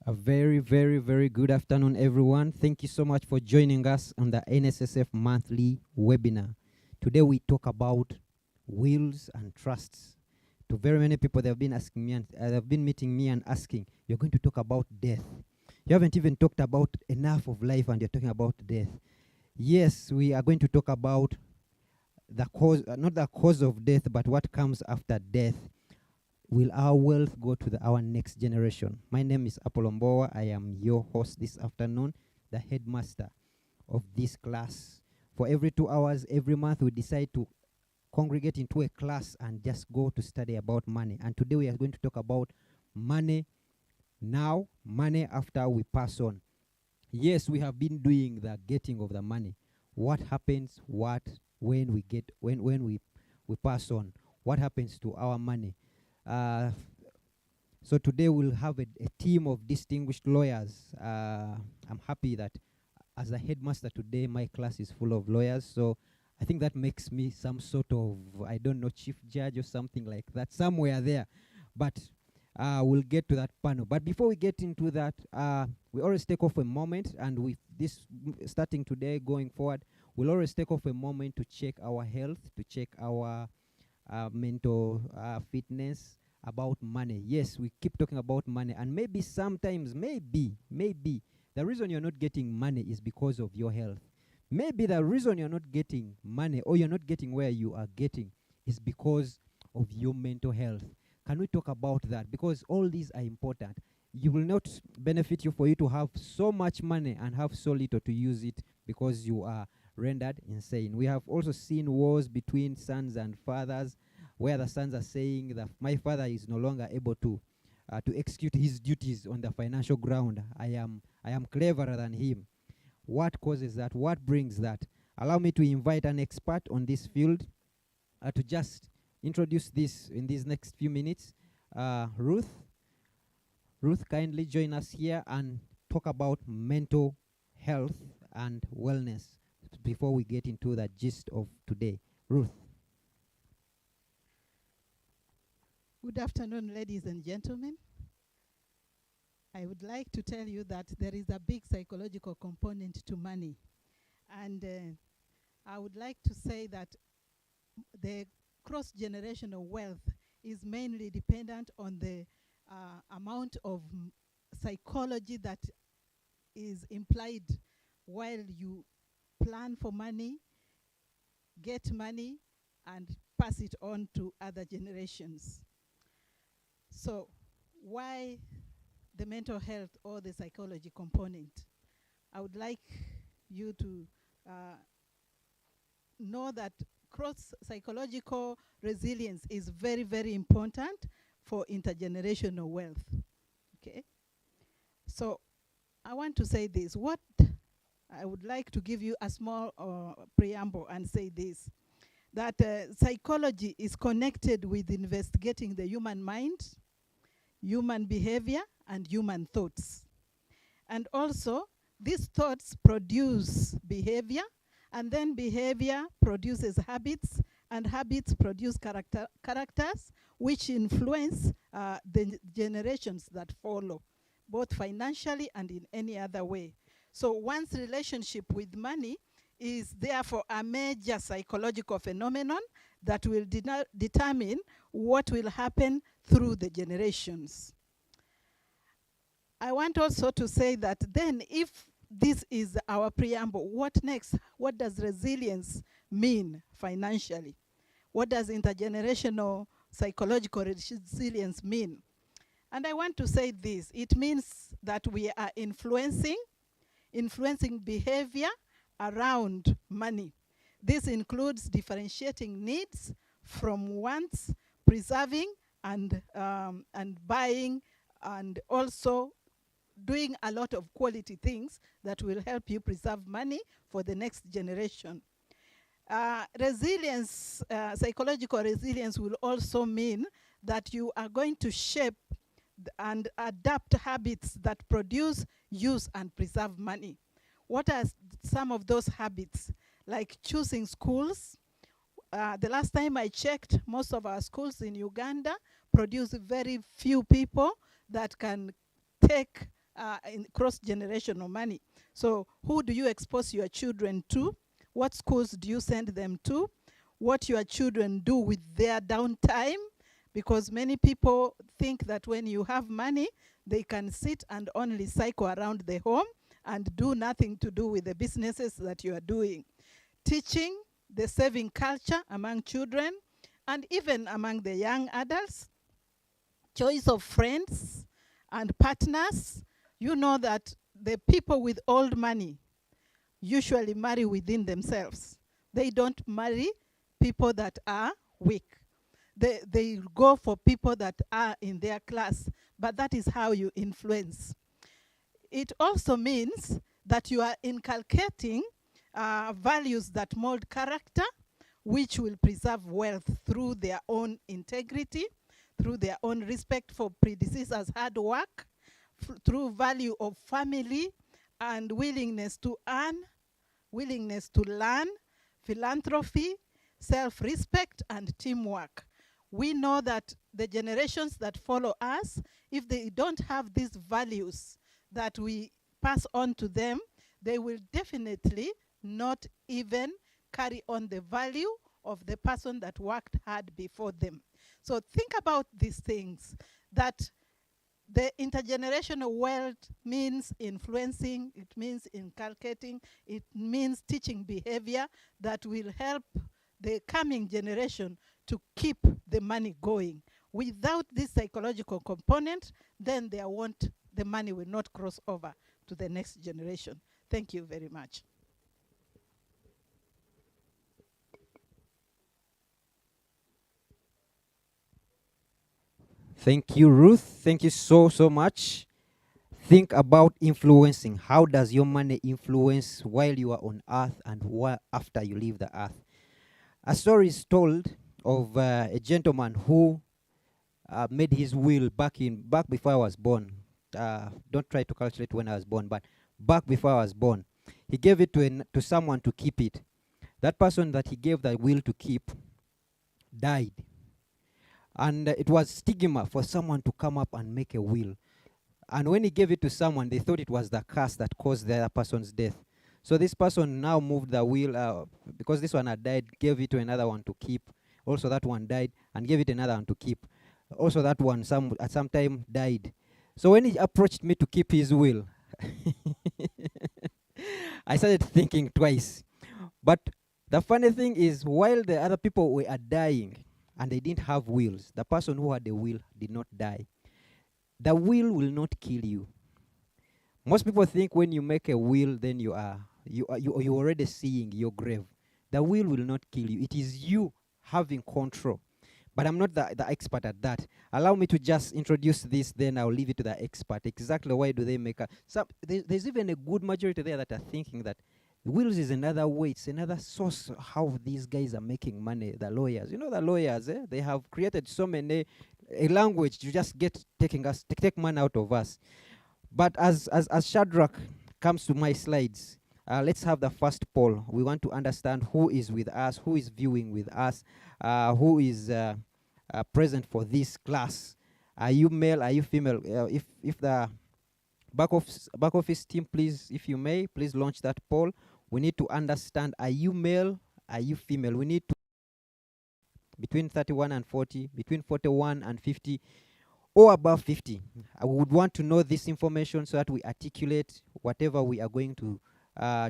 A very, very, very good afternoon, everyone. Thank you so much for joining us on the NSSF monthly webinar. Today we talk about wills and trusts. To very many people, they have been asking me, and they've been meeting me and asking, "You're going to talk about death. You haven't even talked about enough of life, and you're talking about death." Yes, we are going to talk about the cause, not the cause of death, but what comes after death. Will our wealth go to our next generation? My name is Apolomboa. I am your host this afternoon, the headmaster of this class. For every 2 hours, every month, we decide to congregate into a class and just go to study about money. And today we are going to talk about money now, money after we pass on. Yes, we have been doing the getting of the money. What happens, when we pass on? What happens to our money? So today we'll have a team of distinguished lawyers. I'm happy that as a headmaster today, my class is full of lawyers. So I think that makes me some sort of, I don't know, chief judge or something like that, somewhere there. But we'll get to that panel. But before we get into that, we always take off a moment, and with this starting today, going forward, we'll always take off a moment to check our health, to check our mental fitness, about money. Yes, we keep talking about money, and maybe sometimes, maybe the reason you're not getting money is because of your health. Maybe the reason you're not getting money, or you're not getting where you are getting, is because of your mental health. Can we talk about that? Because all these are important. You will not benefit you for you to have so much money and have so little to use it because you are rendered insane. We have also seen wars between sons and fathers, where the sons are saying that my father is no longer able to execute his duties on the financial ground. I am cleverer than him. What causes that? What brings that? Allow me to invite an expert on this field to just introduce this in these next few minutes. Ruth, kindly join us here and talk about mental health and wellness before we get into the gist of today. Ruth. Good afternoon, ladies and gentlemen. I would like to tell you that there is a big psychological component to money. And I would like to say that the cross-generational wealth is mainly dependent on the amount of psychology that is implied while you plan for money, get money, and pass it on to other generations. So why the mental health or the psychology component? I would like you to know that cross-psychological resilience is very, very important for intergenerational wealth. Okay? So I want to say this. What I would like to give you a small preamble and say this, that psychology is connected with investigating the human mind, human behavior, and human thoughts. And also, these thoughts produce behavior, and then behavior produces habits, and habits produce characters, which influence the generations that follow, both financially and in any other way. So one's relationship with money is therefore a major psychological phenomenon that will determine what will happen through the generations. I want also to say that then, if this is our preamble, what next? What does resilience mean financially? What does intergenerational psychological resilience mean? And I want to say this. It means that we are influencing behavior around money. This includes differentiating needs from wants, preserving and buying, and also doing a lot of quality things that will help you preserve money for the next generation. Resilience, psychological resilience will also mean that you are going to shape and adapt habits that produce, use, and preserve money. What are some of those habits? Like choosing schools. The last time I checked, most of our schools in Uganda produce very few people that can take in cross-generational money. So who do you expose your children to? What schools do you send them to? What your children do with their downtime? Because many people think that when you have money, they can sit and only cycle around the home and do nothing to do with the businesses that you are doing. Teaching the saving culture among children and even among the young adults. Choice of friends and partners. You know that the people with old money usually marry within themselves. They don't marry people that are weak. They go for people that are in their class, but that is how you influence. It also means that you are inculcating values that mold character, which will preserve wealth through their own integrity, through their own respect for predecessors' hard work, through value of family and willingness to earn, willingness to learn, philanthropy, self-respect, and teamwork. We know that the generations that follow us, if they don't have these values that we pass on to them, they will definitely not even carry on the value of the person that worked hard before them. So think about these things, that the intergenerational world means influencing, it means inculcating, it means teaching behavior that will help the coming generation to keep the money going. Without this psychological component, then the money will not cross over to the next generation. Thank you very much. Thank you, Ruth. Thank you so much. Think about influencing. How does your money influence while you are on earth and after you leave the earth? A story is told of a gentleman who made his will back before I was born. Don't try to calculate when I was born, but back before I was born. He gave it to someone to keep it. That person that he gave the will to keep died. And it was stigma for someone to come up and make a will. And when he gave it to someone, they thought it was the curse that caused the other person's death. So this person now moved the will, because this one had died, gave it to another one to keep. Also that one died, and gave it another one to keep. Also that one at some time died. So when he approached me to keep his will, I started thinking twice. But the funny thing is, while the other people were dying, and they didn't have wills, the person who had the will did not die. The will not kill you. Most people think when you make a will, then you're already seeing your grave. The will not kill you. It is you having control. But I'm not the expert at that. Allow me to just introduce this, then I'll leave it to the expert. Exactly why do they make there's even a good majority there that are thinking that wills is another way, it's another source how these guys are making money, the lawyers. You know the lawyers, they have created so many, a language to just take money out of us. But as Shadrach comes to my slides, let's have the first poll. We want to understand who is with us, who is viewing with us, who is present for this class. Are you male? Are you female? If the back office team, please, if you may, please launch that poll. We need to understand: are you male? Are you female? We need to between 31 and 40, between 41 and 50, or above 50. I would want to know this information so that we articulate whatever we are going to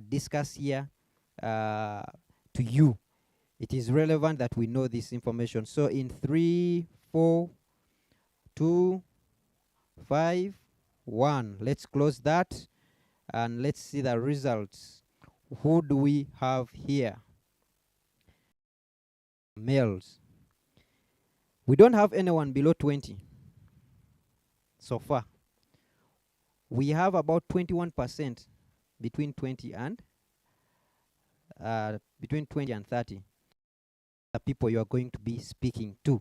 discuss here to you. It is relevant that we know this information. So in 3, 4, 2, 5, 1. Let's close that and let's see the results. Who do we have here? Males. We don't have anyone below 20 so far. We have about 21% between 20 and 30. The people you are going to be speaking to.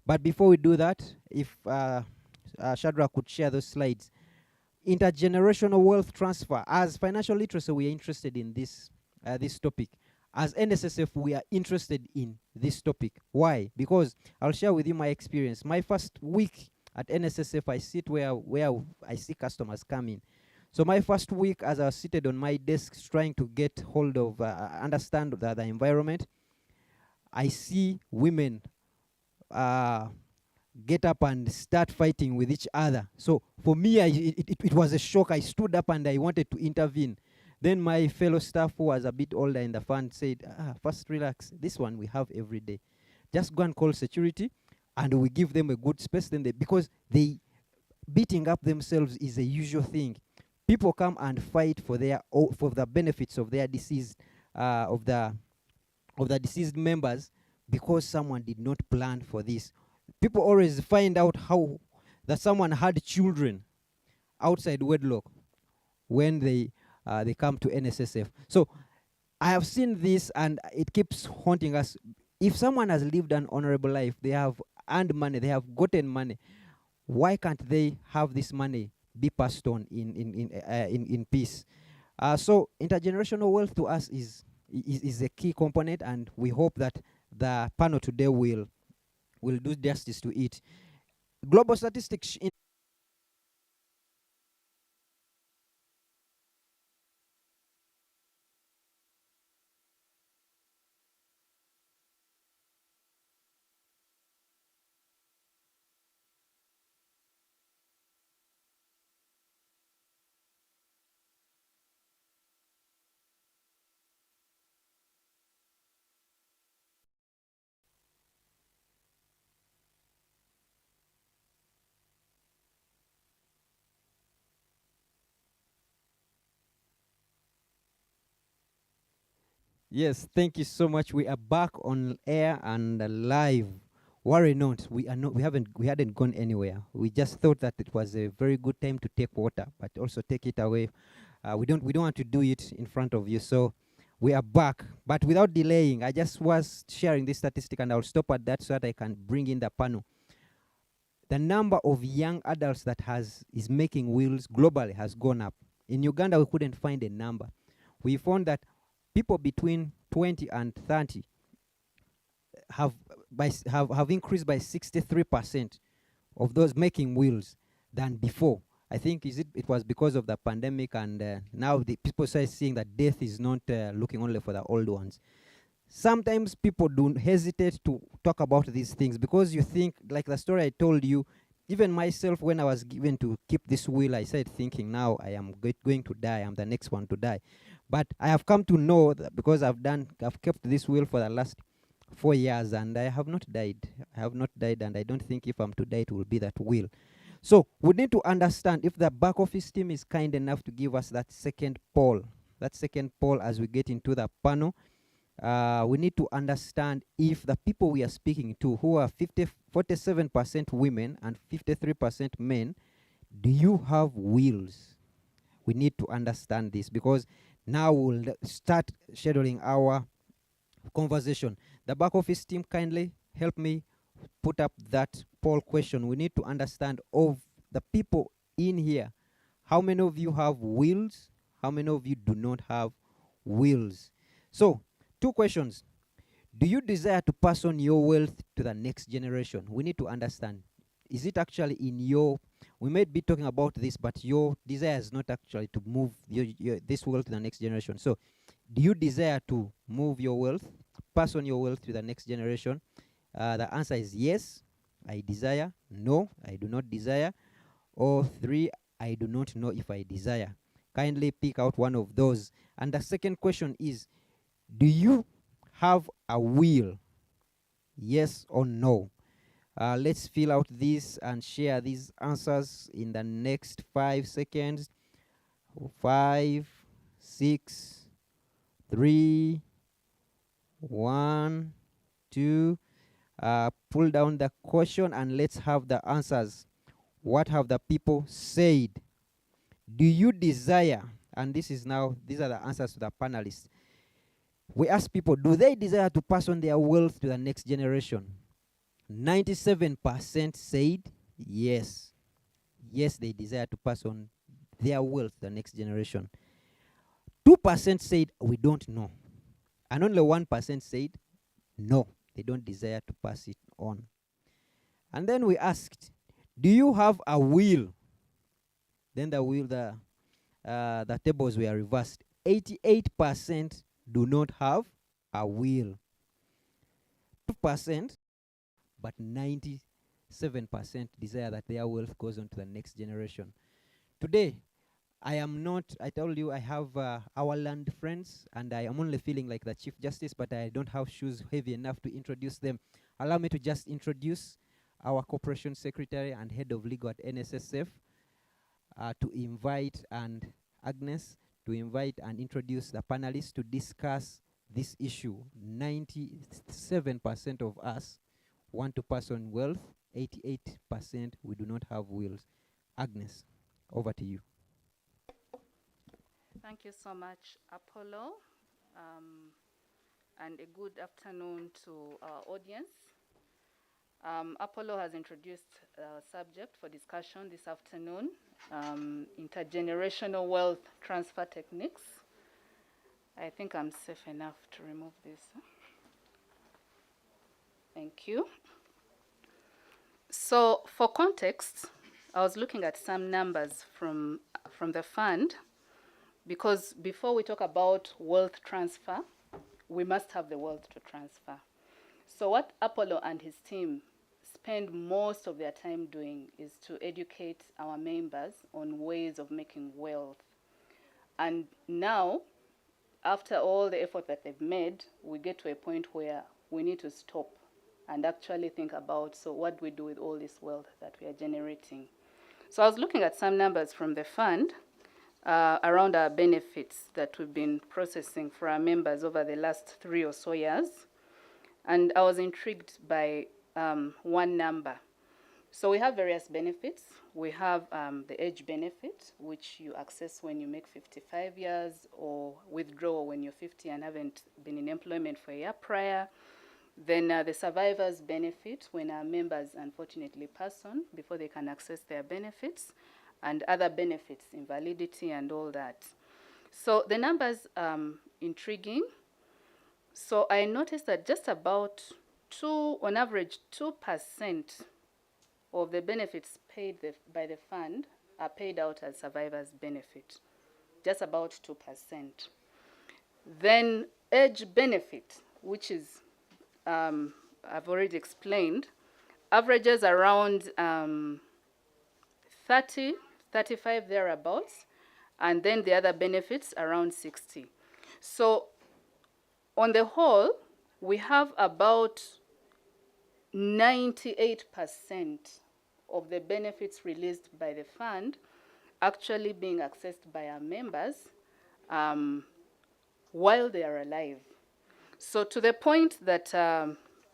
But before we do that, if Shadrach could share those slides. Intergenerational wealth transfer. As financial literacy, we are interested in this topic. As NSSF, we are interested in this topic. Why? Because I'll share with you my experience. My first week at NSSF, I sit where I see customers coming. So my first week, as I was seated on my desk trying to get hold of, understand the environment, I see women get up and start fighting with each other. So for me, it was a shock. I stood up and I wanted to intervene. Then my fellow staff, who was a bit older in the fund, said, first relax. This one we have every day. Just go and call security, and we give them a good space. Then because they beating up themselves is a usual thing. People come and fight for the benefits of their deceased of the deceased members because someone did not plan for this. People always find out how that someone had children outside wedlock when they come to NSSF. So I have seen this, and it keeps haunting us. If someone has lived an honorable life, they have earned money, they have gotten money, why can't they have this money be passed on in peace? So intergenerational wealth to us is a key component, and we hope that the panel today will do justice to it. Global statistics Yes, thank you so much. We are back on air and live. Worry not, we hadn't gone anywhere. We just thought that it was a very good time to take water, but also take it away. We don't want to do it in front of you, so we are back. But without delaying, I just was sharing this statistic, and I'll stop at that so that I can bring in the panel. The number of young adults that is making wills globally has gone up. In Uganda, we couldn't find a number. We found that people between 20 and 30 have increased by 63% of those making wills than before. I think it was because of the pandemic, and now the people start seeing that death is not looking only for the old ones. Sometimes people do hesitate to talk about these things because you think, like the story I told you, even myself, when I was given to keep this will, I started thinking, now I am going to die. I'm the next one to die. But I have come to know that because I've kept this will for the last 4 years, and I have not died. I have not died, and I don't think if I'm to die, it will be that will. So we need to understand, if the back office team is kind enough to give us that second poll as we get into the panel, we need to understand if the people we are speaking to, who are 47% women and 53% men, do you have wills? We need to understand this, because now we'll start scheduling our conversation. The back office team, kindly help me put up that poll question. We need to understand, of the people in here, how many of you have wills? How many of you do not have wills? So, 2 questions. Do you desire to pass on your wealth to the next generation? We need to understand, is it actually in your, we might be talking about this, but your desire is not actually to move this wealth to the next generation. So, do you desire to move your wealth, pass on your wealth to the next generation? The answer is yes, I desire. No, I do not desire. Or 3, I do not know if I desire. Kindly pick out one of those. And the second question is, do you have a will? Yes or no? Let's fill out this and share these answers in the next 5 seconds. 5, 6, 3, 1, 2. Pull down the question and let's have the answers. What have the people said? Do you desire? And these are the answers to the panelists. We ask people, do they desire to pass on their wealth to the next generation? 97% said yes. Yes, they desire to pass on their wealth to the next generation. 2% said we don't know. And only 1% said no, they don't desire to pass it on. And then we asked, Do you have a will? Then the tables were reversed. 88% do not have a will. 2%, but 97% desire that their wealth goes on to the next generation. Today, I am not, I told you I have our land friends, and I am only feeling like the Chief Justice, but I don't have shoes heavy enough to introduce them. Allow me to just introduce our Corporation Secretary and Head of Legal at NSSF, to invite and Agnes to invite and introduce the panelists to discuss this issue. 97% of us want to pass on wealth, 88% we do not have wills. Agnes, over to you. Thank you so much, Apollo, and a good afternoon to our audience. Apollo has introduced a subject for discussion this afternoon, intergenerational wealth transfer techniques. I think I'm safe enough to remove this. Thank you. So for context, I was looking at some numbers from the fund, because before we talk about wealth transfer, we must have the wealth to transfer. So what Apollo and his team spend most of their time doing is to educate our members on ways of making wealth. And now, after all the effort that they've made, we get to a point where we need to stop and actually think about, so what do we do with all this wealth that we are generating? So I was looking at some numbers from the fund around our benefits that we've been processing for our members over the last 3 or so years. And I was intrigued by one number. So we have various benefits. We have the age benefit, which you access when you make 55 years, or withdraw when you're 50 and haven't been in employment for a year prior. Then the survivors benefit, when our members unfortunately pass on before they can access their benefits, and other benefits, invalidity and all that. So the numbers intriguing. So I noticed that just about on average 2% of the benefits paid by the fund are paid out as survivors benefit, just about 2%. Then age benefit, which is, I've already explained, averages around 30, 35 thereabouts, and then the other benefits around 60. So on the whole, we have about 98% of the benefits released by the fund actually being accessed by our members while they are alive. So to the point that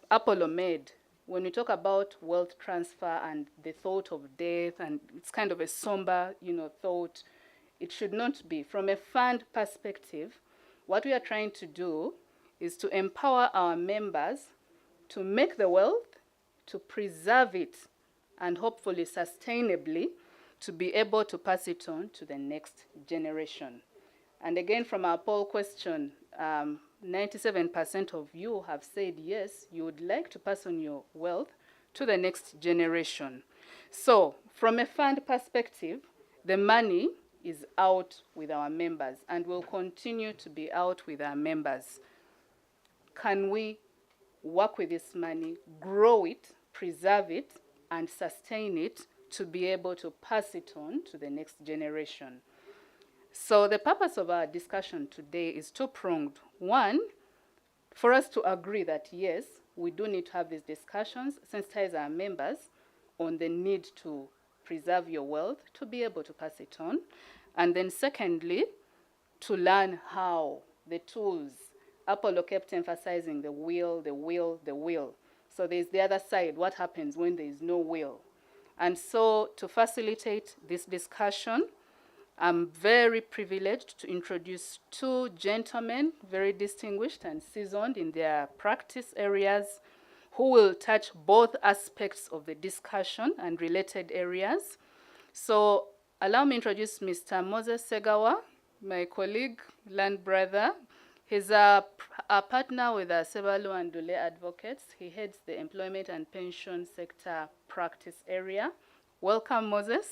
Apollo made, when we talk about wealth transfer and the thought of death, and it's kind of a somber, thought, it should not be. From a fund perspective, what we are trying to do is to empower our members to make the wealth, to preserve it, and hopefully sustainably to be able to pass it on to the next generation. And again, from our poll question, 97% of you have said yes, you would like to pass on your wealth to the next generation. So from a fund perspective, the money is out with our members and will continue to be out with our members. Can we work with this money, grow it, preserve it, and sustain it to be able to pass it on to the next generation? So the purpose of our discussion today is two-pronged. One, for us to agree that yes, we do need to have these discussions, sensitize our members on the need to preserve your wealth to be able to pass it on. And then secondly, to learn how, the tools. Apollo kept emphasizing the will, the will, the will. So there's the other side, what happens when there is no will. And so to facilitate this discussion, I'm very privileged to introduce two gentlemen, very distinguished and seasoned in their practice areas, who will touch both aspects of the discussion and related areas. So allow me to introduce Mr. Moses Segawa, my colleague, land brother. He's a partner with Sebalu and Dule Advocates. He heads the employment and pension sector practice area, Welcome, Moses.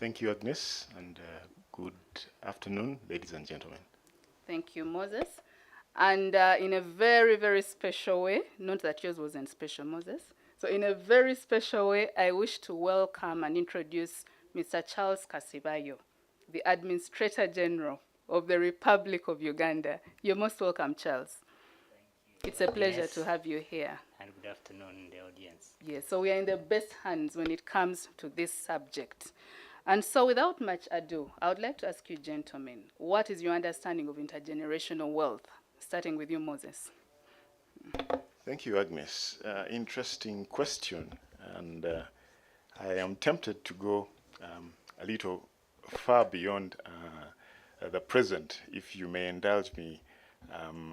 Thank you, Agnes, and good afternoon, ladies and gentlemen. Thank you, Moses. And in a very, very special way, not that yours wasn't special, Moses. So in a very special way, I wish to welcome and introduce Mr. Charles Kasibayo, the Administrator General of the Republic of Uganda. You're most welcome, Charles. It's a pleasure to have you here. And good afternoon, the audience. Yes, so we are in the best hands when it comes to this subject. And so without much ado, I would like to ask you, gentlemen, what is your understanding of intergenerational wealth? Starting with you, Moses. Thank you, Agnes. Interesting question, and I am tempted to go a little far beyond the present. If you may indulge me,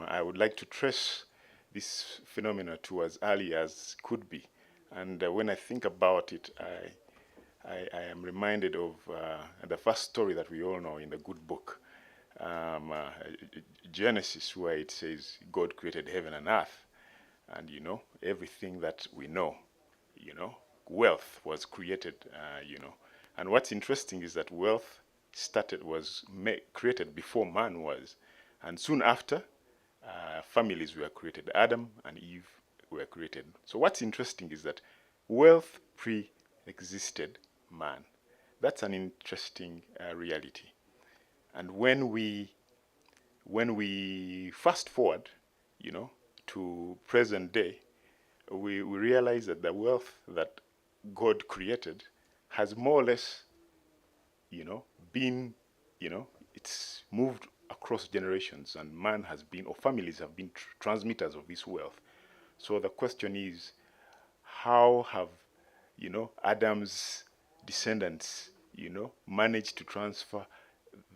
I would like to trace this phenomena to as early as could be. And when I think about it, I am reminded of the first story that we all know in the good book, Genesis, where it says God created heaven and earth. And, you know, everything that we know, you know, wealth was created, you know. And what's interesting is that wealth was created before man was. And soon after, families were created. Adam and Eve were created. So what's interesting is that wealth pre-existed man. That's an interesting reality. And when we fast forward, you know, to present day, we realize that the wealth that God created has more or less, you know, been, you know, it's moved across generations, and man has been, or families have been transmitters of this wealth. So the question is, how have, you know, Adam's descendants, you know, managed to transfer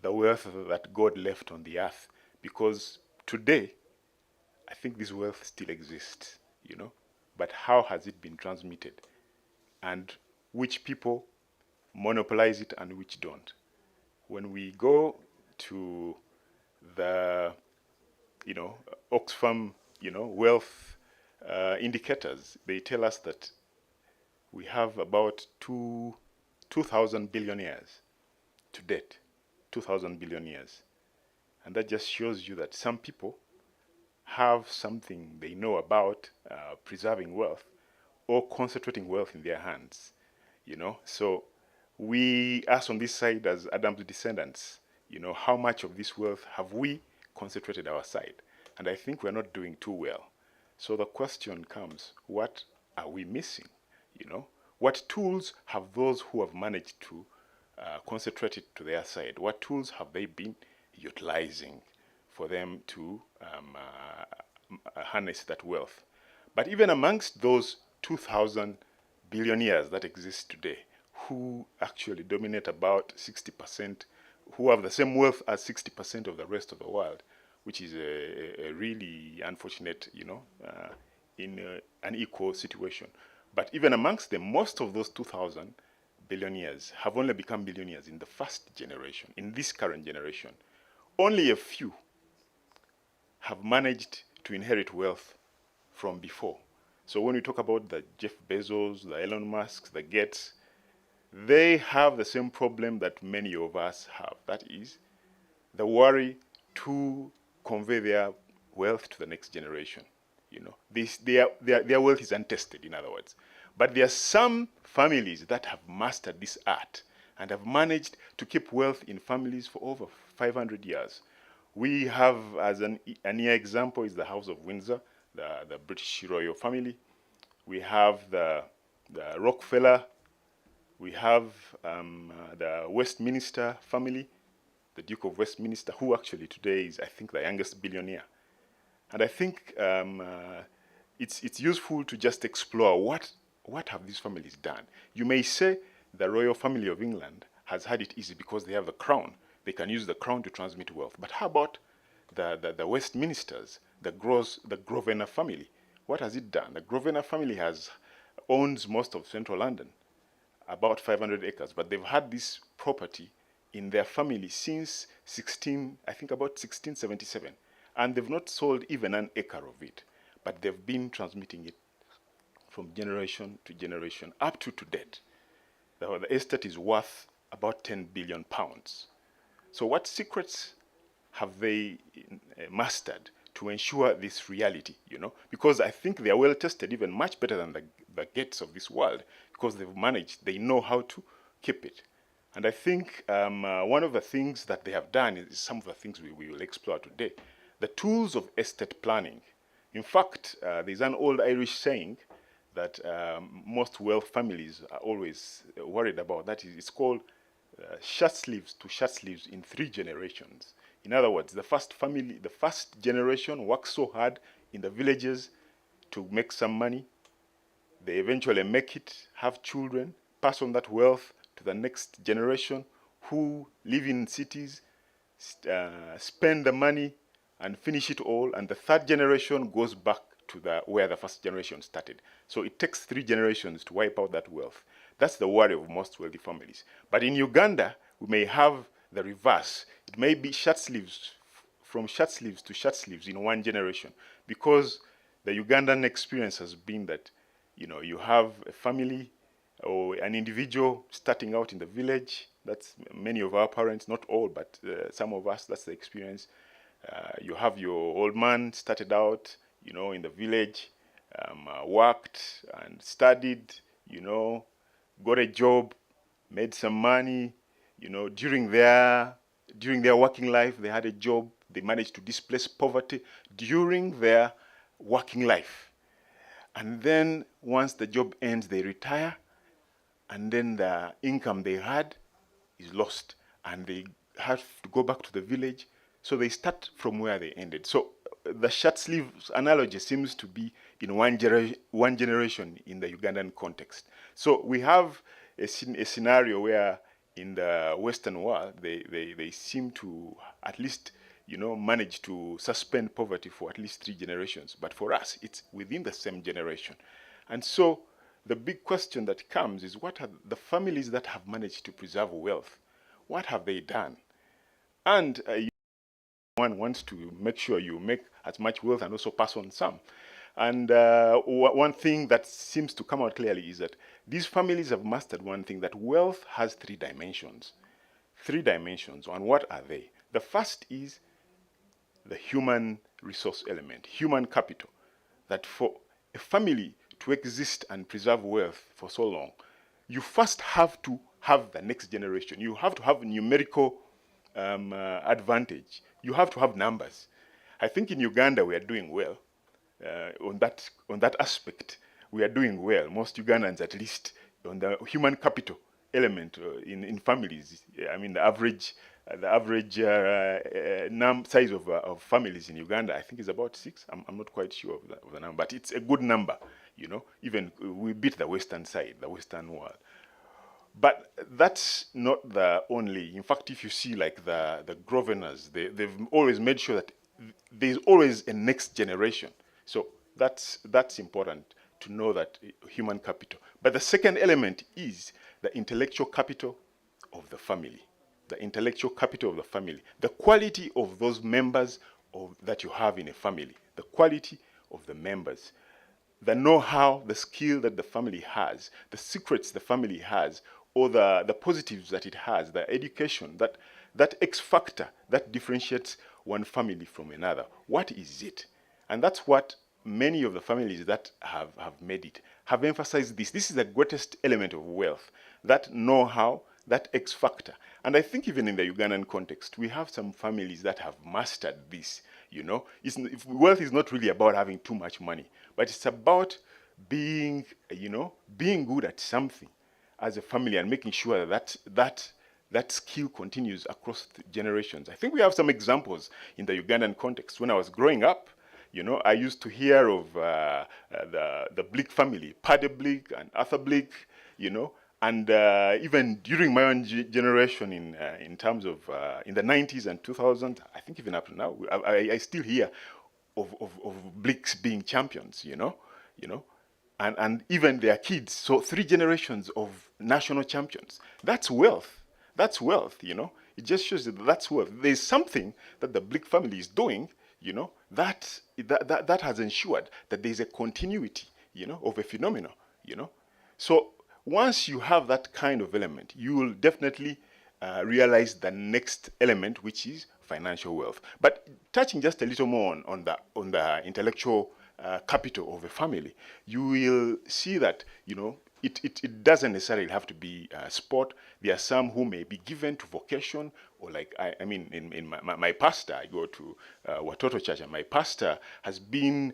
the wealth that God left on the earth? Because today, I think this wealth still exists, you know, but how has it been transmitted? And which people monopolize it and which don't? When we go to the, you know, Oxfam, you know, wealth indicators, they tell us that we have about 2,000 billionaires to date, 2,000 billionaires. And that just shows you that some people have something they know about preserving wealth or concentrating wealth in their hands, you know. So us on this side as Adam's descendants, you know, how much of this wealth have we concentrated our side? And I think we're not doing too well. So the question comes, what are we missing, you know? What tools have those who have managed to concentrate it to their side, what tools have they been utilizing for them to harness that wealth? But even amongst those 2,000 billionaires that exist today, who actually dominate about 60%, who have the same wealth as 60% of the rest of the world, which is a really unfortunate, you know, in an equal situation. But even amongst them, most of those 2,000 billionaires have only become billionaires in the first generation, in this current generation. Only a few have managed to inherit wealth from before. So when we talk about the Jeff Bezos, the Elon Musk, the Gates, they have the same problem that many of us have. That is the worry to convey their wealth to the next generation. You know, their wealth is untested, in other words. But there are some families that have mastered this art and have managed to keep wealth in families for over 500 years. We have, as a near example, is the House of Windsor, the British royal family. We have the Rockefeller. We have the Westminster family, the Duke of Westminster, who actually today is, I think, the youngest billionaire. And I think it's useful to just explore what have these families done. You may say the royal family of England has had it easy because they have the crown. They can use the crown to transmit wealth. But how about the Westminsters, the Grosvenor family? What has it done? The Grosvenor family owns most of central London, about 500 acres, but they've had this property in their family since about 1677. And they've not sold even an acre of it, but they've been transmitting it from generation to generation up to date. The estate is worth about 10 billion pounds. So what secrets have they mastered to ensure this reality, you know? Because I think they are well tested, even much better than the Gates of this world, because they've managed, they know how to keep it. And I think one of the things that they have done is some of the things we will explore today. The tools of estate planning. In fact, there's an old Irish saying that most wealth families are always worried about. That is, it's called shirt sleeves to shirt sleeves in 3 generations. In other words, the first family, the first generation works so hard in the villages to make some money. They eventually make it, have children, pass on that wealth to the next generation who live in cities, spend the money and finish it all, and the 3rd generation goes back to where the 1st generation started. So it takes 3 generations to wipe out that wealth. That's the worry of most wealthy families. But in Uganda, we may have the reverse. It may be shirt sleeves, from shirt sleeves to shirt sleeves in 1 generation, because the Ugandan experience has been that, you know, you have a family or an individual starting out in the village. That's many of our parents, not all, but some of us, that's the experience. You have your old man started out, you know, in the village, worked and studied, you know, got a job, made some money, you know, during their working life, they had a job, they managed to displace poverty during their working life. And then once the job ends, they retire, and then the income they had is lost, and they have to go back to the village. So they start from where they ended. So the shirt sleeves analogy seems to be in one generation in the Ugandan context. So we have a scenario where in the Western world, they seem to at least, you know, manage to suspend poverty for at least 3 generations. But for us, it's within the same generation. And so the big question that comes is, what are the families that have managed to preserve wealth? What have they done? And one wants to make sure you make as much wealth and also pass on some. And one thing that seems to come out clearly is that these families have mastered one thing, that wealth has 3 dimensions. 3 dimensions. And what are they? The first is the human resource element, human capital. That for a family to exist and preserve wealth for so long, you first have to have the next generation. You have to have numerical advantage. You have to have numbers. I think in Uganda we are doing well on that aspect. We are doing well. Most Ugandans, at least, on the human capital element in families. I mean, the average size of families in Uganda, I think, is about 6. I'm not quite sure of the number, but it's a good number. You know, even we beat the Western side, the Western world. But that's not the only. In fact, if you see like the governors, they've always made sure that there's always a next generation. So that's important to know that human capital. But the second element is the intellectual capital of the family. The intellectual capital of the family. The quality of those members that you have in a family. The quality of the members. The know-how, the skill that the family has, the secrets the family has, or the positives that it has, the education, that X factor that differentiates one family from another. What is it? And that's what many of the families that have made it have emphasized this. This is the greatest element of wealth, that know-how, that X factor. And I think even in the Ugandan context, we have some families that have mastered this. You know, wealth is not really about having too much money, but it's about being, you know, being good at something as a family and making sure that skill continues across generations. I think we have some examples in the Ugandan context. When I was growing up, you know, I used to hear of the Blick family, Paddy Blick and Arthur Blick, you know, and even during my own generation in terms of in the 90s and 2000s, I think even up to now, I still hear of Blicks being champions, you know, and even their kids. So 3 generations of national champions. That's wealth. That's wealth, you know. It just shows that that's wealth. There's something that the Blick family is doing, you know, that has ensured that there's a continuity of a phenomenon, So once you have that kind of element, you will definitely realize the next element, which is financial wealth. But touching just a little more on the intellectual capital of a family, you will see that, it doesn't necessarily have to be sport. There are some who may be given to vocation, or like, in my pastor, I go to Watoto Church, and my pastor has been,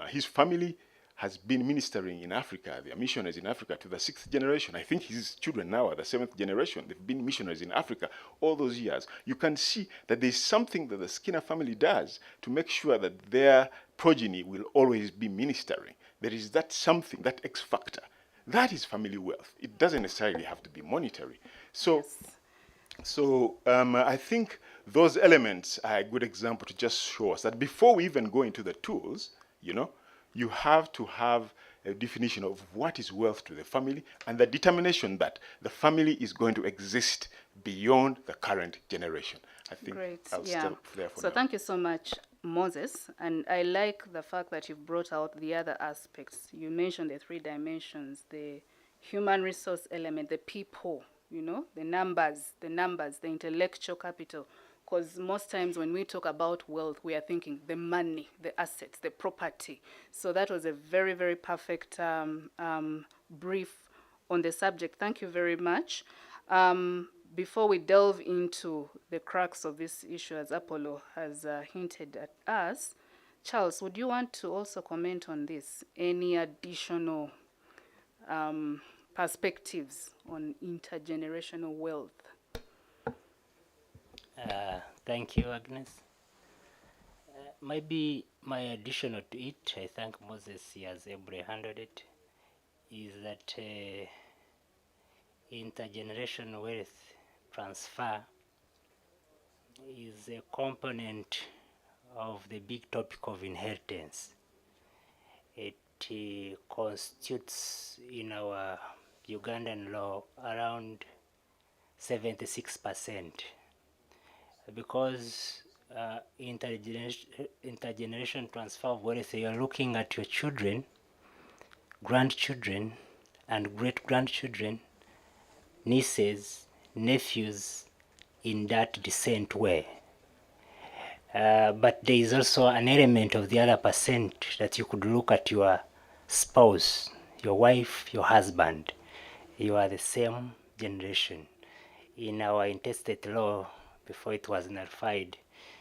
his family has been ministering in Africa. They are missionaries in Africa to the 6th generation. I think his children now are the 7th generation. They've been missionaries in Africa all those years. You can see that there's something that the Skinner family does to make sure that their progeny will always be ministering. There is that something, that X factor. That is family wealth. It doesn't necessarily have to be monetary. So, I think those elements are a good example to just show us that before we even go into the tools, you have to have a definition of what is wealth to the family, and the determination that the family is going to exist beyond the current generation. I think I'll stop there for now. So thank you so much, Moses. And I like the fact that you've brought out the other aspects. You mentioned the 3 dimensions, the human resource element, the people, the numbers, the intellectual capital. Because most times when we talk about wealth, we are thinking the money, the assets, the property. So that was a very, very perfect brief on the subject. Thank you very much. Before we delve into the crux of this issue, as Apollo has hinted at us, Charles, would you want to also comment on this? Any additional perspectives on intergenerational wealth? Thank you, Agnes. Maybe my additional to it, I think Moses has ably handled it, is that intergenerational wealth transfer is a component of the big topic of inheritance. It constitutes in our Ugandan law around 76%. Because intergeneration transfer of wealth, you are looking at your children, grandchildren, and great-grandchildren, nieces, nephews, in that descent way. But there is also an element of the other percent that you could look at your spouse, your wife, your husband. You are the same generation. In our intestate law, before it was nullified,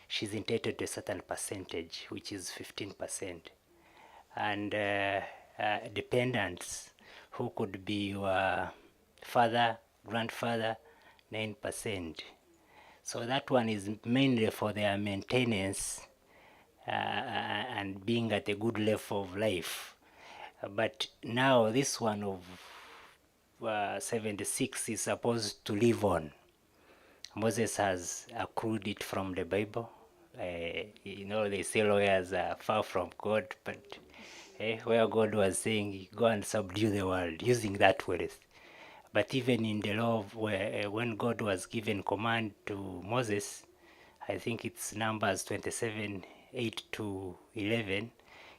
she's entitled to a certain percentage, which is 15%. And dependents, who could be your father, grandfather, 9%. So that one is mainly for their maintenance and being at a good level of life. But now this one of 76 is supposed to live on. Moses has accrued it from the Bible. They say lawyers are far from God, but where God was saying, go and subdue the world, using that wealth. But even in the law, when God was given command to Moses, I think it's Numbers 27:8-11,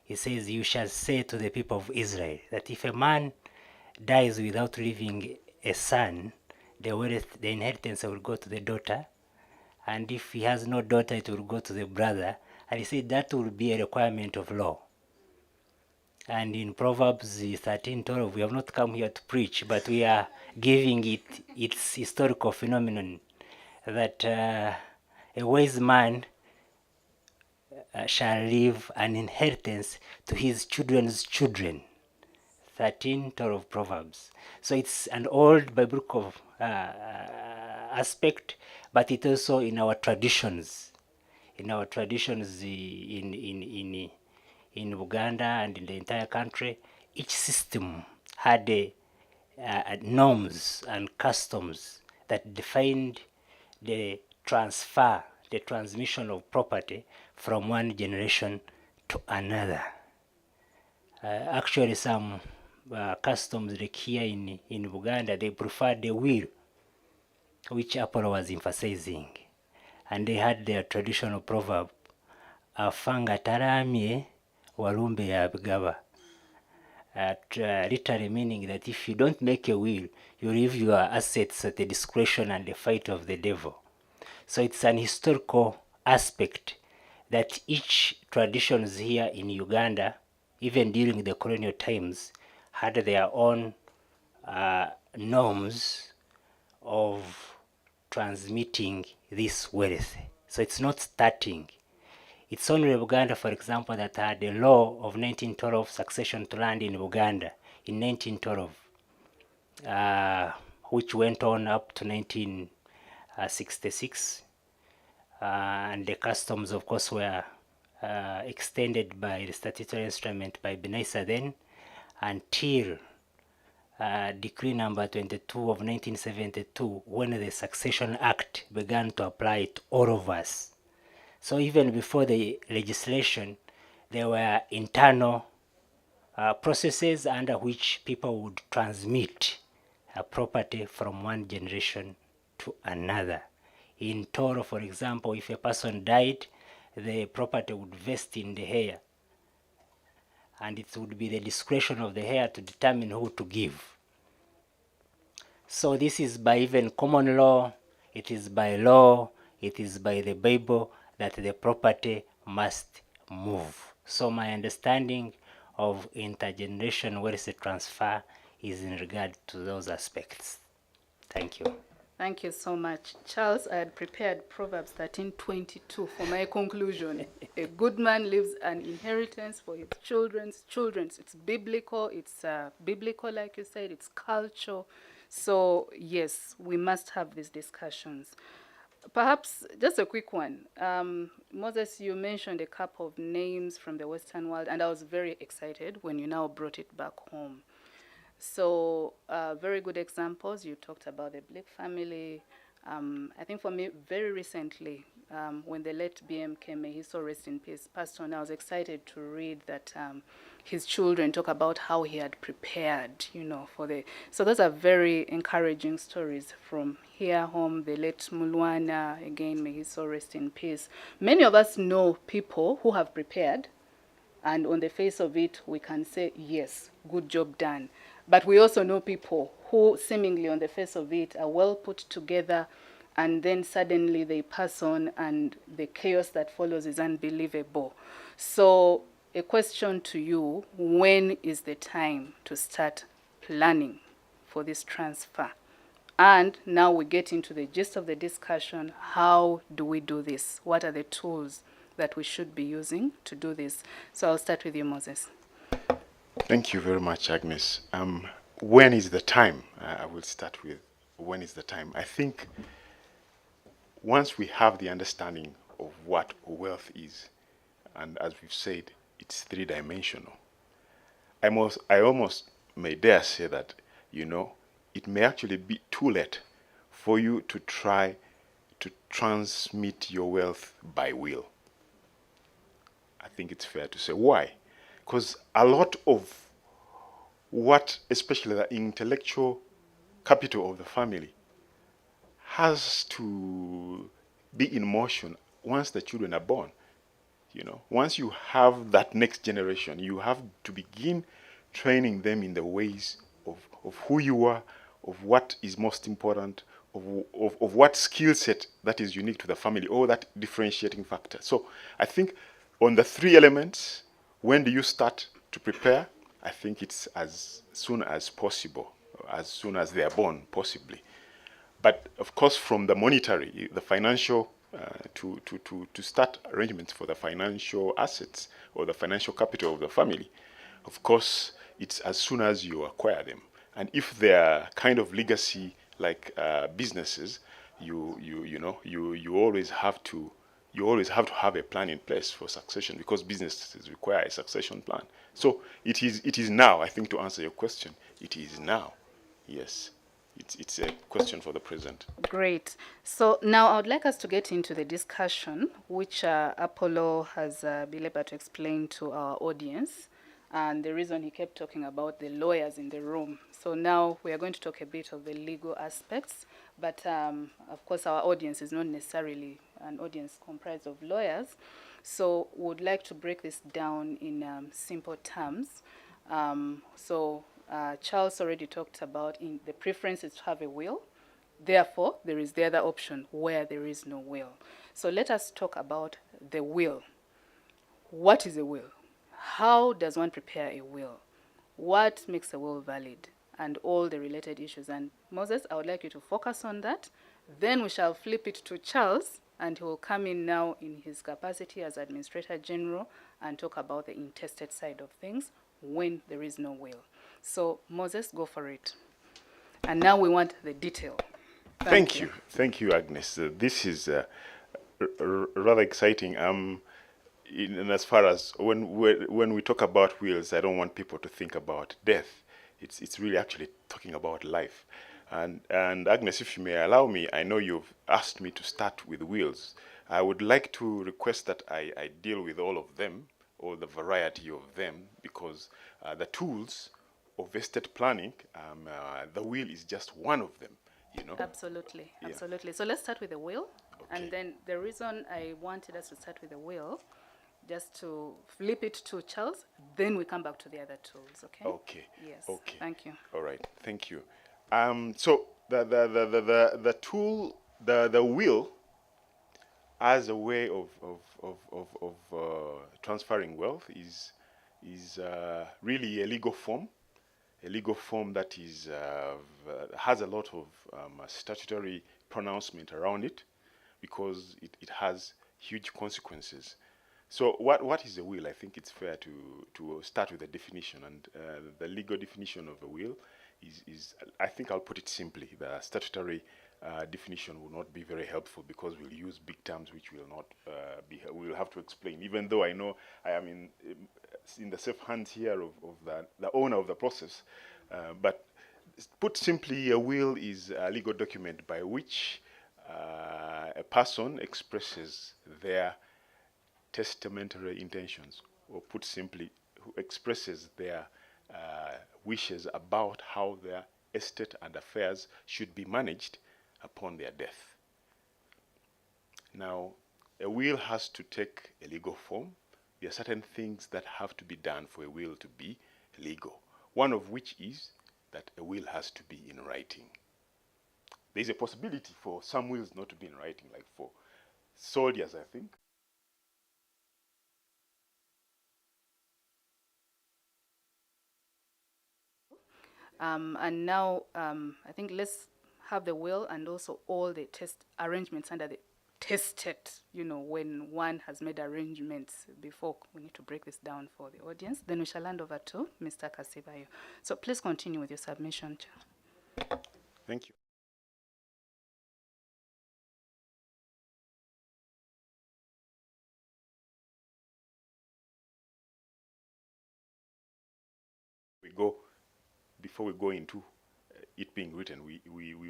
he says, you shall say to the people of Israel that if a man dies without leaving a son, the wealth, the inheritance will go to the daughter, and if he has no daughter, it will go to the brother. And he said that will be a requirement of law. And in Proverbs 13:12, we have not come here to preach, but we are giving it its historical phenomenon that a wise man shall leave an inheritance to his children's children. 13:12 Proverbs. So it's an old biblical aspect, but it also in our traditions. In our traditions in Uganda and in the entire country, each system had norms and customs that defined the transfer, the transmission of property from one generation to another. Actually, some customs like here in Uganda, they preferred the will, which Apollo was emphasizing. And they had their traditional proverb, afanga taramye walumbe yabigaba. literally meaning that if you don't make a will, you leave your assets at the discretion and the fight of the devil. So it's an historical aspect that each traditions here in Uganda, even during the colonial times, had their own norms of transmitting this wealth. So it's not starting. It's only Uganda, for example, that had a law of 1912 succession to land in Uganda in 1912, which went on up to 1966. And the customs, of course, were extended by the statutory instrument by Benaisa then until decree number 22 of 1972, when the Succession Act began to apply to all of us. So even before the legislation, there were internal processes under which people would transmit property from one generation to another. In Toro, for example, if a person died, the property would vest in the heir, and it would be the discretion of the heir to determine who to give. So this is by even common law, it is by law, it is by the Bible that the property must move. So my understanding of intergenerational wealth transfer is in regard to those aspects. Thank you. Thank you so much. Charles, I had prepared Proverbs 13:22 for my conclusion. A good man leaves an inheritance for his children's children. It's biblical, like you said, it's culture. So yes, we must have these discussions. Perhaps just a quick one. Moses, you mentioned a couple of names from the Western world, and I was very excited when you now brought it back home. So very good examples. You talked about the Blake family. I think for me, very recently, when the late BM came, may he so rest in peace, passed on, I was excited to read that his children talk about how he had prepared, for the... So those are very encouraging stories from here home. The late Mulwana, again, may he so rest in peace. Many of us know people who have prepared, and on the face of it, we can say, yes, good job done. But we also know people who seemingly on the face of it are well put together, and then suddenly they pass on and the chaos that follows is unbelievable. So a question to you, when is the time to start planning for this transfer? And now we get into the gist of the discussion. How do we do this? What are the tools that we should be using to do this? So I'll start with you, Moses. Thank you very much, Agnes. When is the time? I will start with when is the time. I think once we have the understanding of what wealth is, and as we've said, it's three-dimensional, I almost may dare say that, it may actually be too late for you to try to transmit your wealth by will. I think it's fair to say. Why? Because a lot of what, especially the intellectual capital of the family, has to be in motion once the children are born. Once you have that next generation, you have to begin training them in the ways of who you are, of what is most important, of what skill set that is unique to the family, or that differentiating factor. So I think on the three elements, when do you start to prepare? I think it's as soon as possible, as soon as they are born, possibly. But of course, from the monetary, the financial, to start arrangements for the financial assets or the financial capital of the family, of course, it's as soon as you acquire them. And if they are kind of legacy like businesses, you always have to have a plan in place for succession, because businesses require a succession plan. So it is now. I think, to answer your question, it is now. Yes, it's a question for the present. Great. So now I would like us to get into the discussion, which Apollo has been able to explain to our audience, and the reason he kept talking about the lawyers in the room. So now we are going to talk a bit of the legal aspects, but of course our audience is not necessarily an audience comprised of lawyers. So we would like to break this down in simple terms. Charles already talked about in the preference is to have a will. Therefore, there is the other option where there is no will. So let us talk about the will. What is a will? How does one prepare a will? What makes a will valid? And all the related issues. And Moses, I would like you to focus on that. Then we shall flip it to Charles, and he will come in now in his capacity as Administrator General and talk about the intestate side of things when there is no will. So Moses, go for it. And now we want the detail. Thank you. Thank you, Agnes. This is rather exciting. In as far as when we talk about wills, I don't want people to think about death. It's really actually talking about life. And Agnes, if you may allow me, I know you've asked me to start with wills. I would like to request that I deal with all of them, or the variety of them, because the tools of estate planning, the will is just one of them. You know? Absolutely, Yeah. absolutely. So let's start with the will. Okay. And then the reason I wanted us to start with the will, just to flip it to Charles, then we come back to the other tools, okay? Okay. Yes. Okay. Thank you. All right. Thank you. So the tool, the will, as a way of transferring wealth is really a legal form that is has a lot of statutory pronouncement around it, because it has huge consequences. So what is a will? I think it's fair to start with the definition, and the legal definition of a will is I think I'll put it simply. The statutory definition will not be very helpful, because we'll use big terms which will not we'll have to explain, even though I know I am in the safe hands here of the owner of the process. But put simply, a will is a legal document by which a person expresses their testamentary intentions, or put simply, who expresses their wishes about how their estate and affairs should be managed upon their death. Now, a will has to take a legal form. There are certain things that have to be done for a will to be legal, one of which is that a will has to be in writing. There is a possibility for some wills not to be in writing, like for soldiers, I think. And now I think let's have the will and also all the test arrangements under the testate, when one has made arrangements before. We need to break this down for the audience. Then we shall hand over to Mr. Kasibayo. So please continue with your submission, Chair. Thank you. Before we go into it being written, we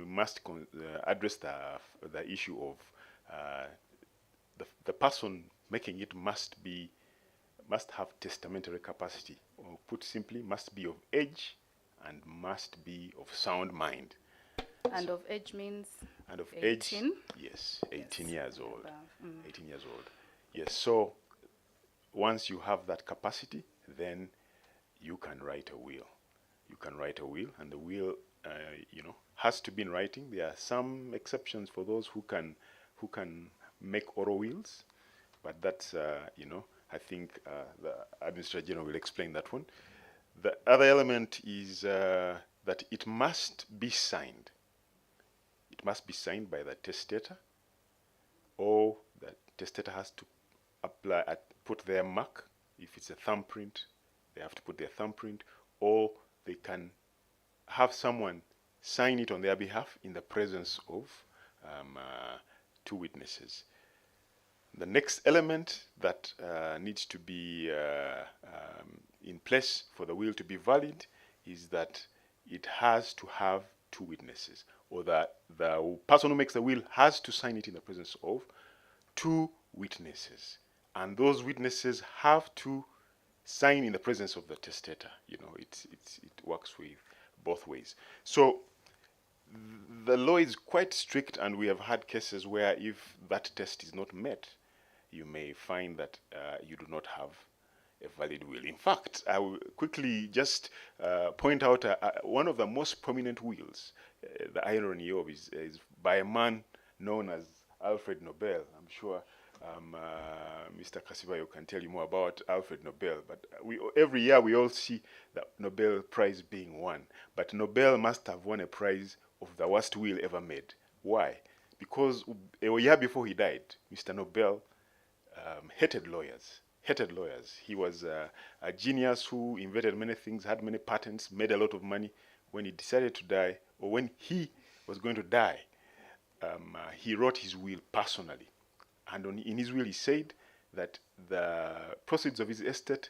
must address the issue of the person making it must have testamentary capacity, or put simply, must be of age and must be of sound mind. And of age means? And of 18? age, yes, 18 Yes, years old. above. 18 years old. Yes, so once you have that capacity, then you can write a will. You can write a will, and the will, has to be in writing. There are some exceptions for those who can make oral wills, but that's, I think the Administrator General will explain that one. The other element is that it must be signed. It must be signed by the testator, or the testator has to put their mark. If it's a thumbprint, they have to put their thumbprint, or they can have someone sign it on their behalf in the presence of two witnesses. The next element that needs to be in place for the will to be valid is that it has to have two witnesses, or that the person who makes the will has to sign it in the presence of two witnesses, and those witnesses have to sign in the presence of the testator. It works with both ways. So the law is quite strict, and we have had cases where if that test is not met, you may find that you do not have a valid will. In fact, I will quickly just point out one of the most prominent wills. The irony of is by a man known as Alfred Nobel. I'm sure Mr. Kasibayo can tell you more about Alfred Nobel, but every year we all see the Nobel Prize being won. But Nobel must have won a prize of the worst will ever made. Why? Because a year before he died, Mr. Nobel hated lawyers. He was a genius who invented many things, had many patents, made a lot of money. When he decided to die, or when he was going to die, he wrote his will personally. And in his will, he said that the proceeds of his estate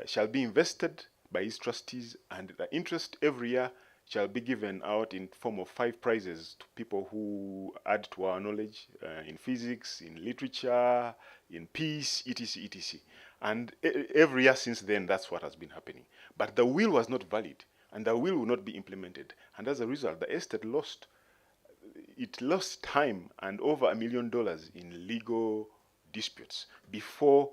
shall be invested by his trustees, and the interest every year shall be given out in form of 5 prizes to people who add to our knowledge in physics, in literature, in peace, etc., etc. And every year since then, that's what has been happening. But the will was not valid, and the will not be implemented. And as a result, the estate lost time and over $1 million in legal disputes before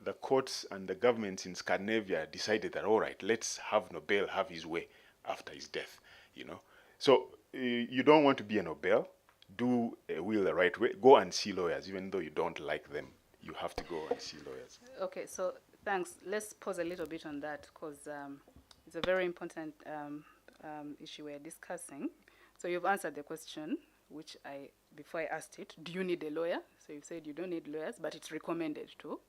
the courts and the governments in Scandinavia decided that, all right, let's have Nobel have his way after his death, you know. So you don't want to be a Nobel. Do a will the right way. Go and see lawyers, even though you don't like them. You have to go and see lawyers. Okay, so thanks. Let's pause a little bit on that, because it's a very important issue we're discussing. So you've answered the question, which before I asked it, do you need a lawyer? So you said you don't need lawyers, but it's recommended to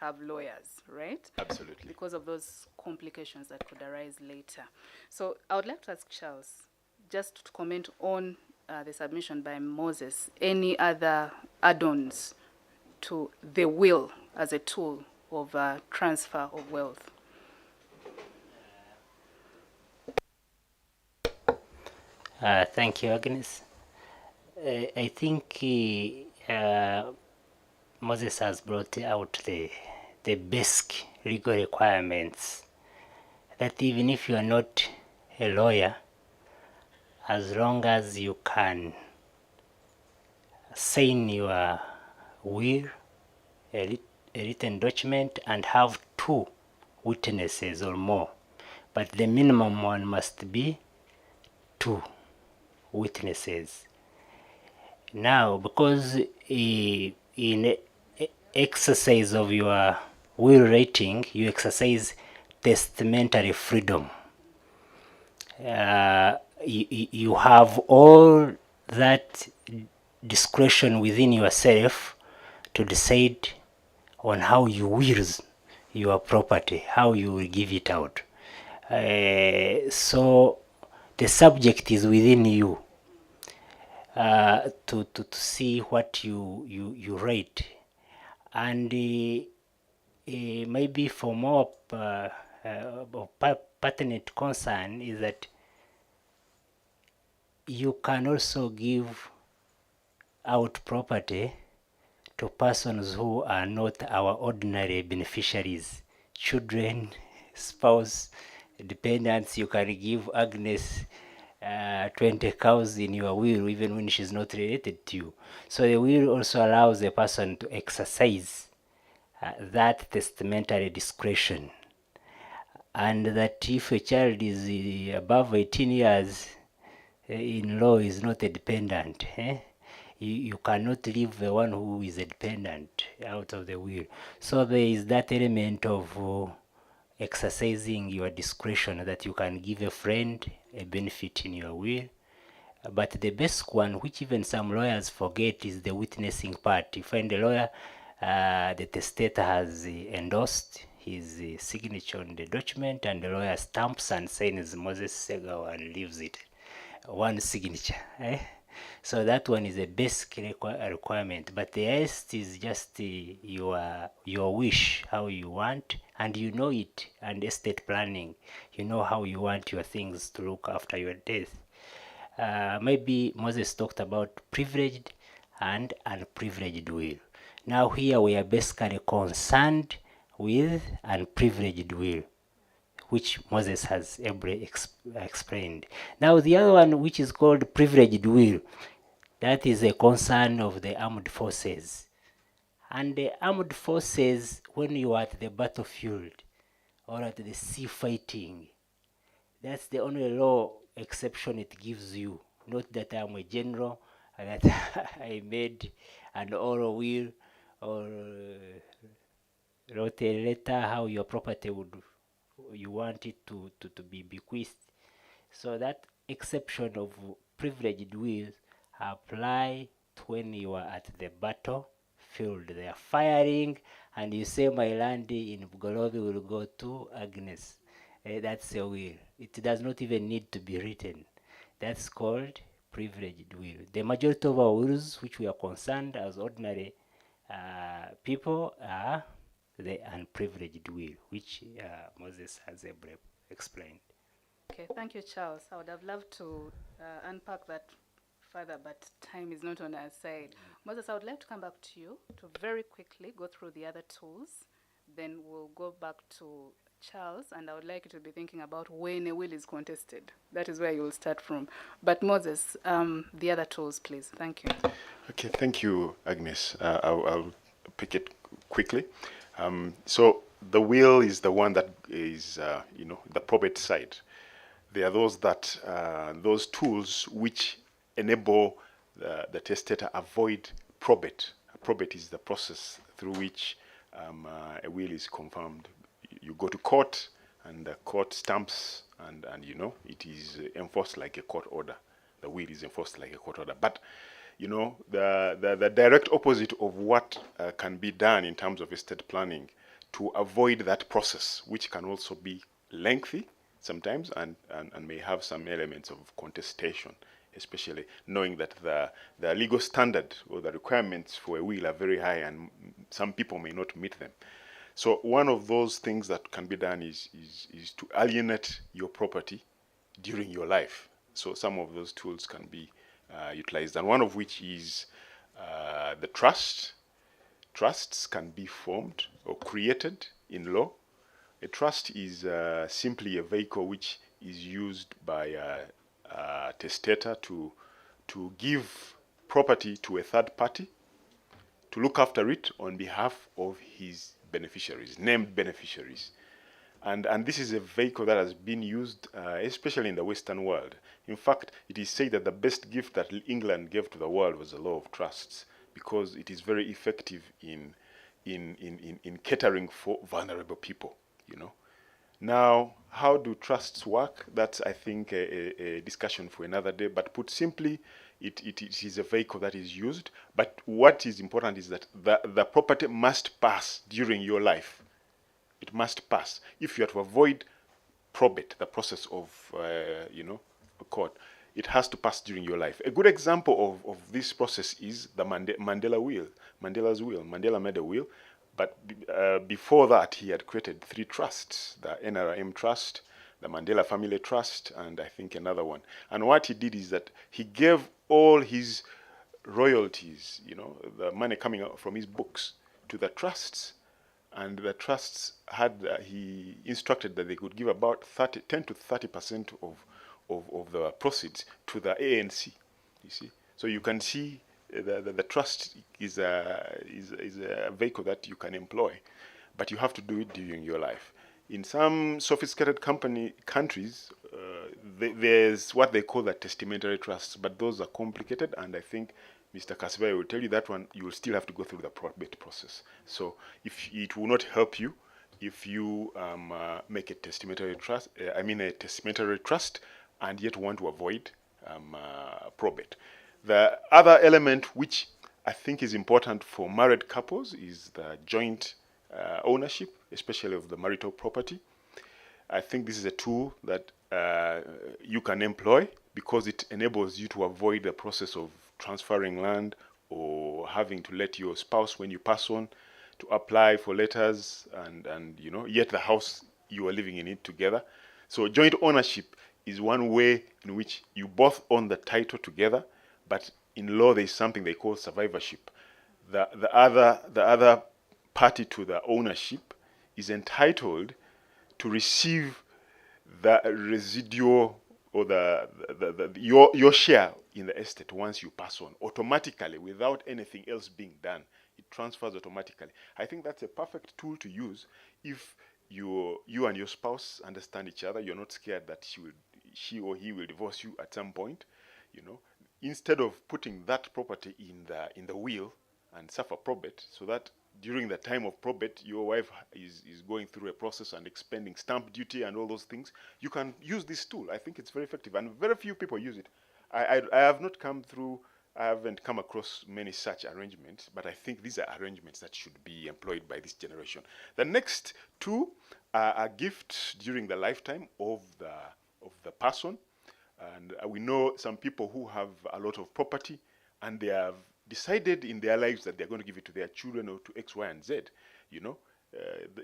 have lawyers, right? Absolutely. Because of those complications that could arise later. So I would like to ask Charles, just to comment on the submission by Moses, any other add-ons to the will as a tool of transfer of wealth? Thank you, Agnes. I think Moses has brought out the basic legal requirements that even if you are not a lawyer, as long as you can sign your will, a written document, and have 2 witnesses or more, but the minimum one must be 2 witnesses. Now, because in exercise of your will writing, you exercise testamentary freedom. You have all that discretion within yourself to decide on how you will your property, how you will give it out. So the subject is within you to see what you write. And maybe for more pertinent concern is that you can also give out property to persons who are not our ordinary beneficiaries, children, spouse, dependents. You can give Agnes 20 cows in your will, even when she's not related to you. So the will also allows a person to exercise that testamentary discretion, and that if a child is above 18 years, in law is not a dependent. You cannot leave the one who is a dependent out of the will. So there is that element of exercising your discretion, that you can give a friend a benefit in your will. But the basic one, which even some lawyers forget, is the witnessing part. You find the lawyer, the testator has endorsed his signature on the document, and the lawyer stamps and signs Moses Segawa and leaves it. One signature. So that one is a basic requirement, but the rest is just your wish, how you want, and you know it. And estate planning, you know how you want your things to look after your death. Maybe Moses talked about privileged and unprivileged will. Now here we are basically concerned with unprivileged will, which Moses has ably explained. Now the other one, which is called privileged will, that is a concern of the armed forces. And the armed forces, when you are at the battlefield or at the sea fighting. That's the only law exception it gives you. Not that I'm a general and that I made an oral will or wrote a letter how your property would you want it to be bequeathed. So that exception of privileged wills apply to when you are at the battlefield. They are firing and you say my land in Bugolobi will go to Agnes. That's a will. It does not even need to be written. That's called privileged will. The majority of our wills which we are concerned as ordinary people are the unprivileged will, which Moses has explained. Okay, thank you, Charles. I would have loved to unpack that further, but time is not on our side. Moses, I would like to come back to you to very quickly go through the other tools. Then we'll go back to Charles, and I would like you to be thinking about when a will is contested. That is where you will start from. But Moses, the other tools, please. Thank you. Okay, thank you, Agnes. I'll pick it quickly. So the will is the one that is, the probate side. There are those tools which enable the testator avoid probate. Probate is the process through which a will is confirmed. You go to court, and the court stamps, and it is enforced like a court order. The will is enforced like a court order. But the direct opposite of what can be done in terms of estate planning to avoid that process, which can also be lengthy sometimes and may have some elements of contestation, especially knowing that the legal standard or the requirements for a will are very high and some people may not meet them. So one of those things that can be done is to alienate your property during your life. So some of those tools can be utilized, and one of which is the trust. Trusts can be formed or created in law. A trust is simply a vehicle which is used by a testator to give property to a third party to look after it on behalf of his beneficiaries, named beneficiaries. And this is a vehicle that has been used, especially in the Western world. In fact, it is said that the best gift that England gave to the world was the law of trusts, because it is very effective in catering for vulnerable people. Now, how do trusts work? That's, I think, a discussion for another day. But put simply, it is a vehicle that is used. But what is important is that the property must pass during your life. It must pass. If you are to avoid probate, the process of, court, it has to pass during your life. A good example of this process is the Mandela will, Mandela's will. Mandela made a will, but before that, he had created 3 trusts: the NRM Trust, the Mandela Family Trust, and I think another one. And what he did is that he gave all his royalties, the money coming out from his books, to the trusts. And the trusts had, he instructed that they could give about 10 to 30% of the proceeds to the ANC, you see. So you can see the trust is a vehicle that you can employ, but you have to do it during your life. In some sophisticated countries, there's what they call the testamentary trusts, but those are complicated, and I think Mr. Kasibai will tell you that one, you will still have to go through the probate process. So if it will not help you if you make a testamentary trust, a testamentary trust, and yet want to avoid probate. The other element which I think is important for married couples is the joint ownership, especially of the marital property. I think this is a tool that you can employ because it enables you to avoid the process of transferring land or having to let your spouse, when you pass on, to apply for letters and yet the house you are living in it together. So joint ownership is one way in which you both own the title together, but in law there is something they call survivorship. The other party to the ownership is entitled to receive the residual or your share in the estate once you pass on, automatically, without anything else being done. it transfers automatically. I think that's a perfect tool to use if you and your spouse understand each other. You're not scared that she or he will divorce you at some point. You know, instead of putting that property in the will and suffer probate, so that during the time of probate your wife is going through a process and expending stamp duty and all those things, you can use this tool. I think it's very effective, and very few people use it. I haven't come across many such arrangements, but I think these are arrangements that should be employed by this generation. The next two are gifts during the lifetime of the person. And we know some people who have a lot of property, and they have decided in their lives that they're going to give it to their children or to X, Y, and Z. You know,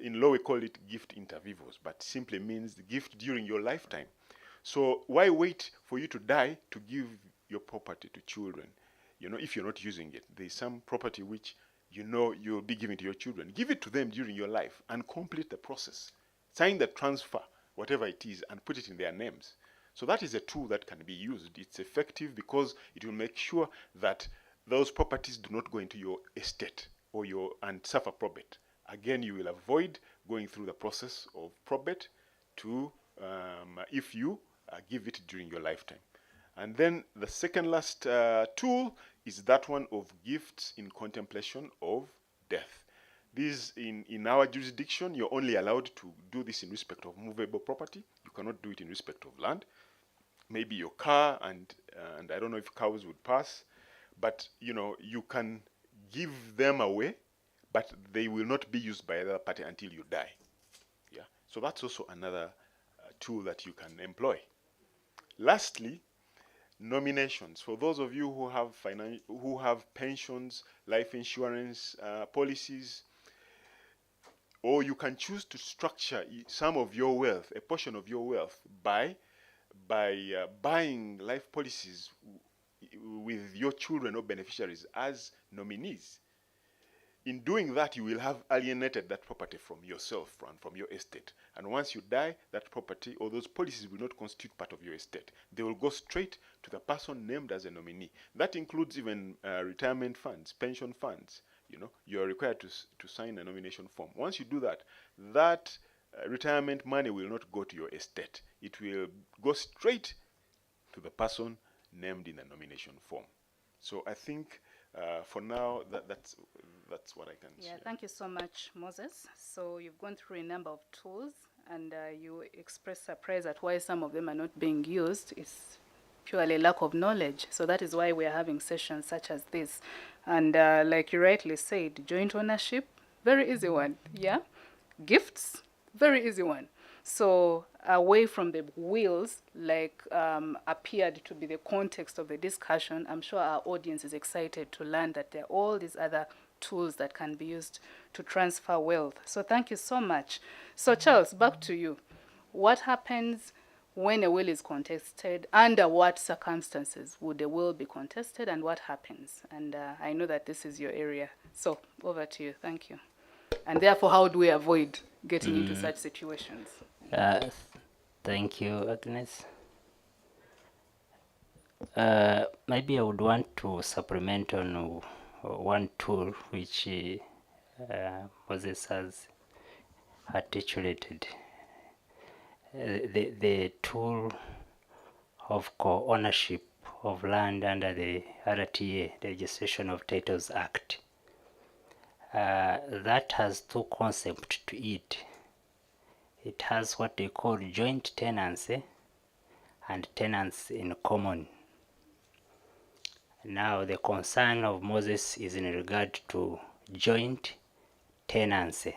in law we call it gift inter vivos, but simply means the gift during your lifetime. So why wait for you to die to give your property to children? You know, if you're not using it, there's some property which you know you'll be giving to your children. Give it to them during your life and complete the process. Sign the transfer, whatever it is, and put it in their names. So that is a tool that can be used. It's effective because it will make sure that those properties do not go into your estate or and suffer probate. Again, you will avoid going through the process of probate to if you give it during your lifetime. And then the second last tool is that one of gifts in contemplation of death. This, in our jurisdiction, you're only allowed to do this in respect of movable property. You cannot do it in respect of land. Maybe your car, and I don't know if cows would pass, but you know, you can give them away, but they will not be used by the other party until you die. Yeah. So that's also another tool that you can employ. Lastly, nominations. For those of you who have pensions, life insurance policies, or you can choose to structure some of your wealth, a portion of your wealth, by buying life policies with your children or beneficiaries as nominees. In doing that, you will have alienated that property from yourself and from your estate. And once you die, that property or those policies will not constitute part of your estate. They will go straight to the person named as a nominee. That includes even retirement funds, pension funds. You know, you are required to sign a nomination form. Once you do that, that retirement money will not go to your estate. It will go straight to the person named in the nomination form. So I think for now, that's what I can share. Thank you so much, Moses. So you've gone through a number of tools, and you expressed surprise at why some of them are not being used. It's purely lack of knowledge. So that is why we are having sessions such as this. And like you rightly said, joint ownership, very easy one. Yeah, gifts, very easy one. So away from the wills, like appeared to be the context of the discussion, I'm sure our audience is excited to learn that there are all these other tools that can be used to transfer wealth. So thank you so much. So Charles, back to you. What happens when a will is contested? Under what circumstances would a will be contested, and what happens? And I know that this is your area. So over to you. Thank you. And therefore, how do we avoid getting into such situations? Thank you, Agnes. Maybe I would want to supplement on one tool which Moses has articulated. The tool of co-ownership of land under the RTA, the Registration of Titles Act. That has two concepts to it. It has what they call joint tenancy and tenants in common. Now the concern of Moses is in regard to joint tenancy.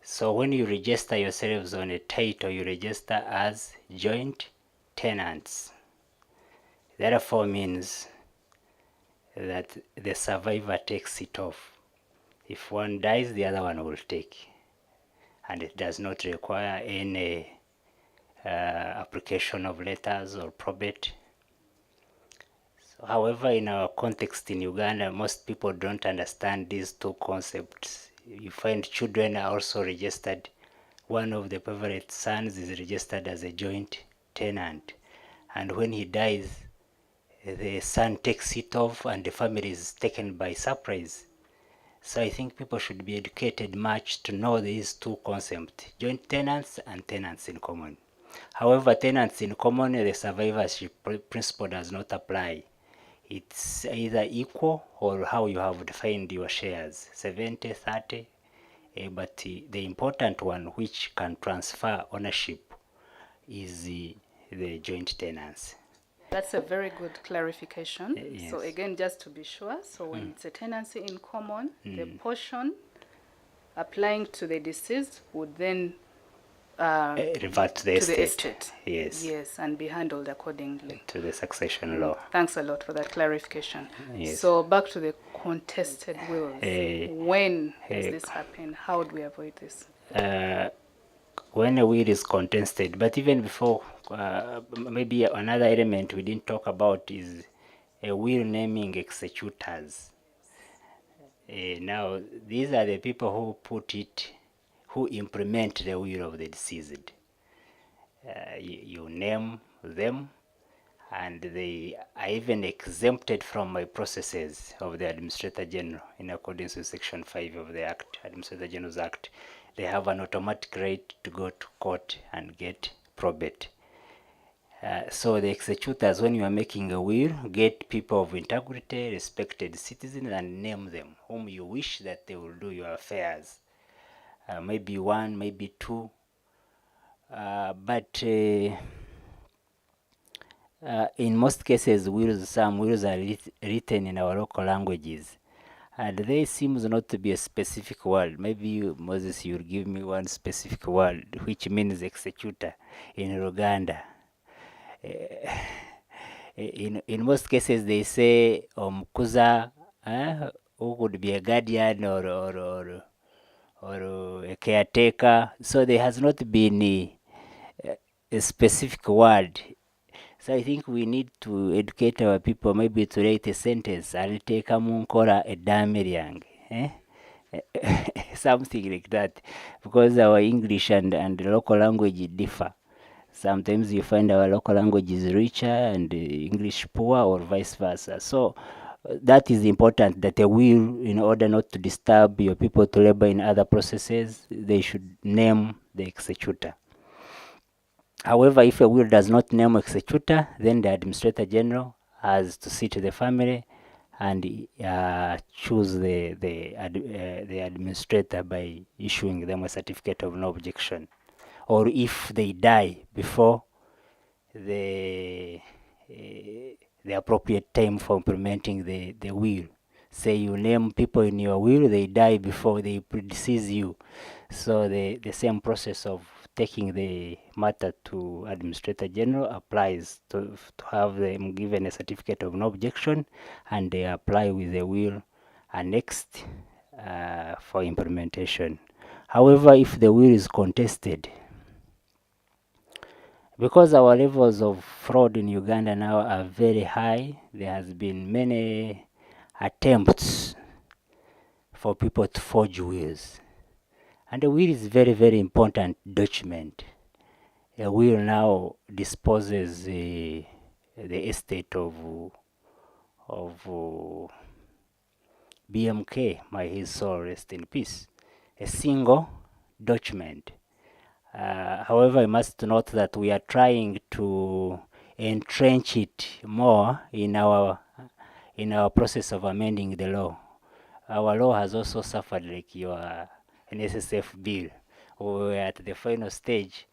So when you register yourselves on a title, you register as joint tenants. Therefore means that the survivor takes it off. If one dies, the other one will take. And it does not require any application of letters or probate. So, however, in our context in Uganda, most people don't understand these two concepts. You find children are also registered. One of the favorite sons is registered as a joint tenant. And when he dies, the son takes it off and the family is taken by surprise. So I think people should be educated much to know these two concepts, joint tenants and tenants in common. However, tenants in common, the survivorship principle does not apply. It's either equal or how you have defined your shares, 70-30. But the important one which can transfer ownership is the joint tenants. That's a very good clarification. So Yes. again, just to be sure, so when it's a tenancy in common, the portion applying to the deceased would then Revert to the to the estate. estate. Yes. Yes, and be handled accordingly. To the succession law. Thanks a lot for that clarification. Yes. So back to the contested wills. When does eh, this happen? How do we avoid this? When a will is contested, but even before, maybe another element we didn't talk about is a will naming executors. Now, these are the people who put it, who implement the will of the deceased. You name them, and they are even exempted from my processes of the Administrator General in accordance with Section 5 of the Act, Administrator General's Act. They have an automatic right to go to court and get probate. So the executors, when you are making a will, get people of integrity, respected citizens, and name them, whom you wish that they will do your affairs. Maybe one, maybe two. But in most cases, some wills are written in our local languages. And there seems not to be a specific word. Maybe you, Moses, you'll give me one specific word, which means executor in Uganda. In most cases, they say Omkuza, who could be a guardian or a caretaker. So there has not been a specific word. So I think we need to educate our people, maybe to write a sentence, aliteka munkora edamiriang, something like that, because our English and local language differ. Sometimes you find our local language is richer and English poor, or vice versa. So that is important, that a will, in order not to disturb your people to labor in other processes, they should name the executor. However, if a will does not name executor, then the Administrator General has to sit to the family and choose the administrator by issuing them a certificate of no objection. Or if they die before the appropriate time for implementing the will. Say you name people in your will, they die before they predecease you. So the same process of taking the matter to Administrator General applies to have them given a certificate of no objection, and they apply with the will annexed for implementation. However, if the will is contested, because our levels of fraud in Uganda now are very high, there has been many attempts for people to forge wills. And a will is very, very important document. A will now disposes the estate of BMK, may his soul rest in peace. A single document. However, I must note that we are trying to entrench it more in our process of amending the law. Our law has also suffered like your NSSF bill. We're at the final stage,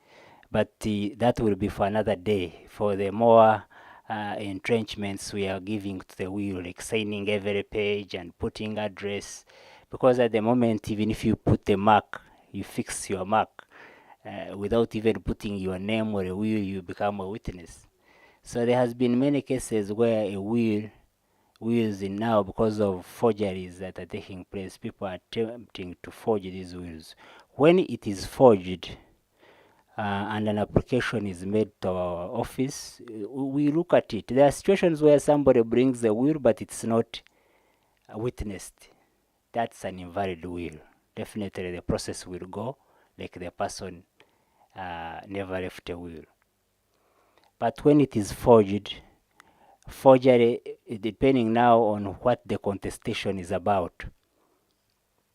but that will be for another day. For the more entrenchments we are giving to the will, like signing every page and putting address, because at the moment, even if you put a mark, you fix your mark, without even putting your name or a will, you become a witness. So there has been many cases where a wills in now, because of forgeries that are taking place, people are attempting to forge these wills. When it is forged and an application is made to our office, we look at it. There are situations where somebody brings the will, but it's not witnessed. That's an invalid will. Definitely the process will go like the person never left a will. But when it is forged, forgery, depending now on what the contestation is about.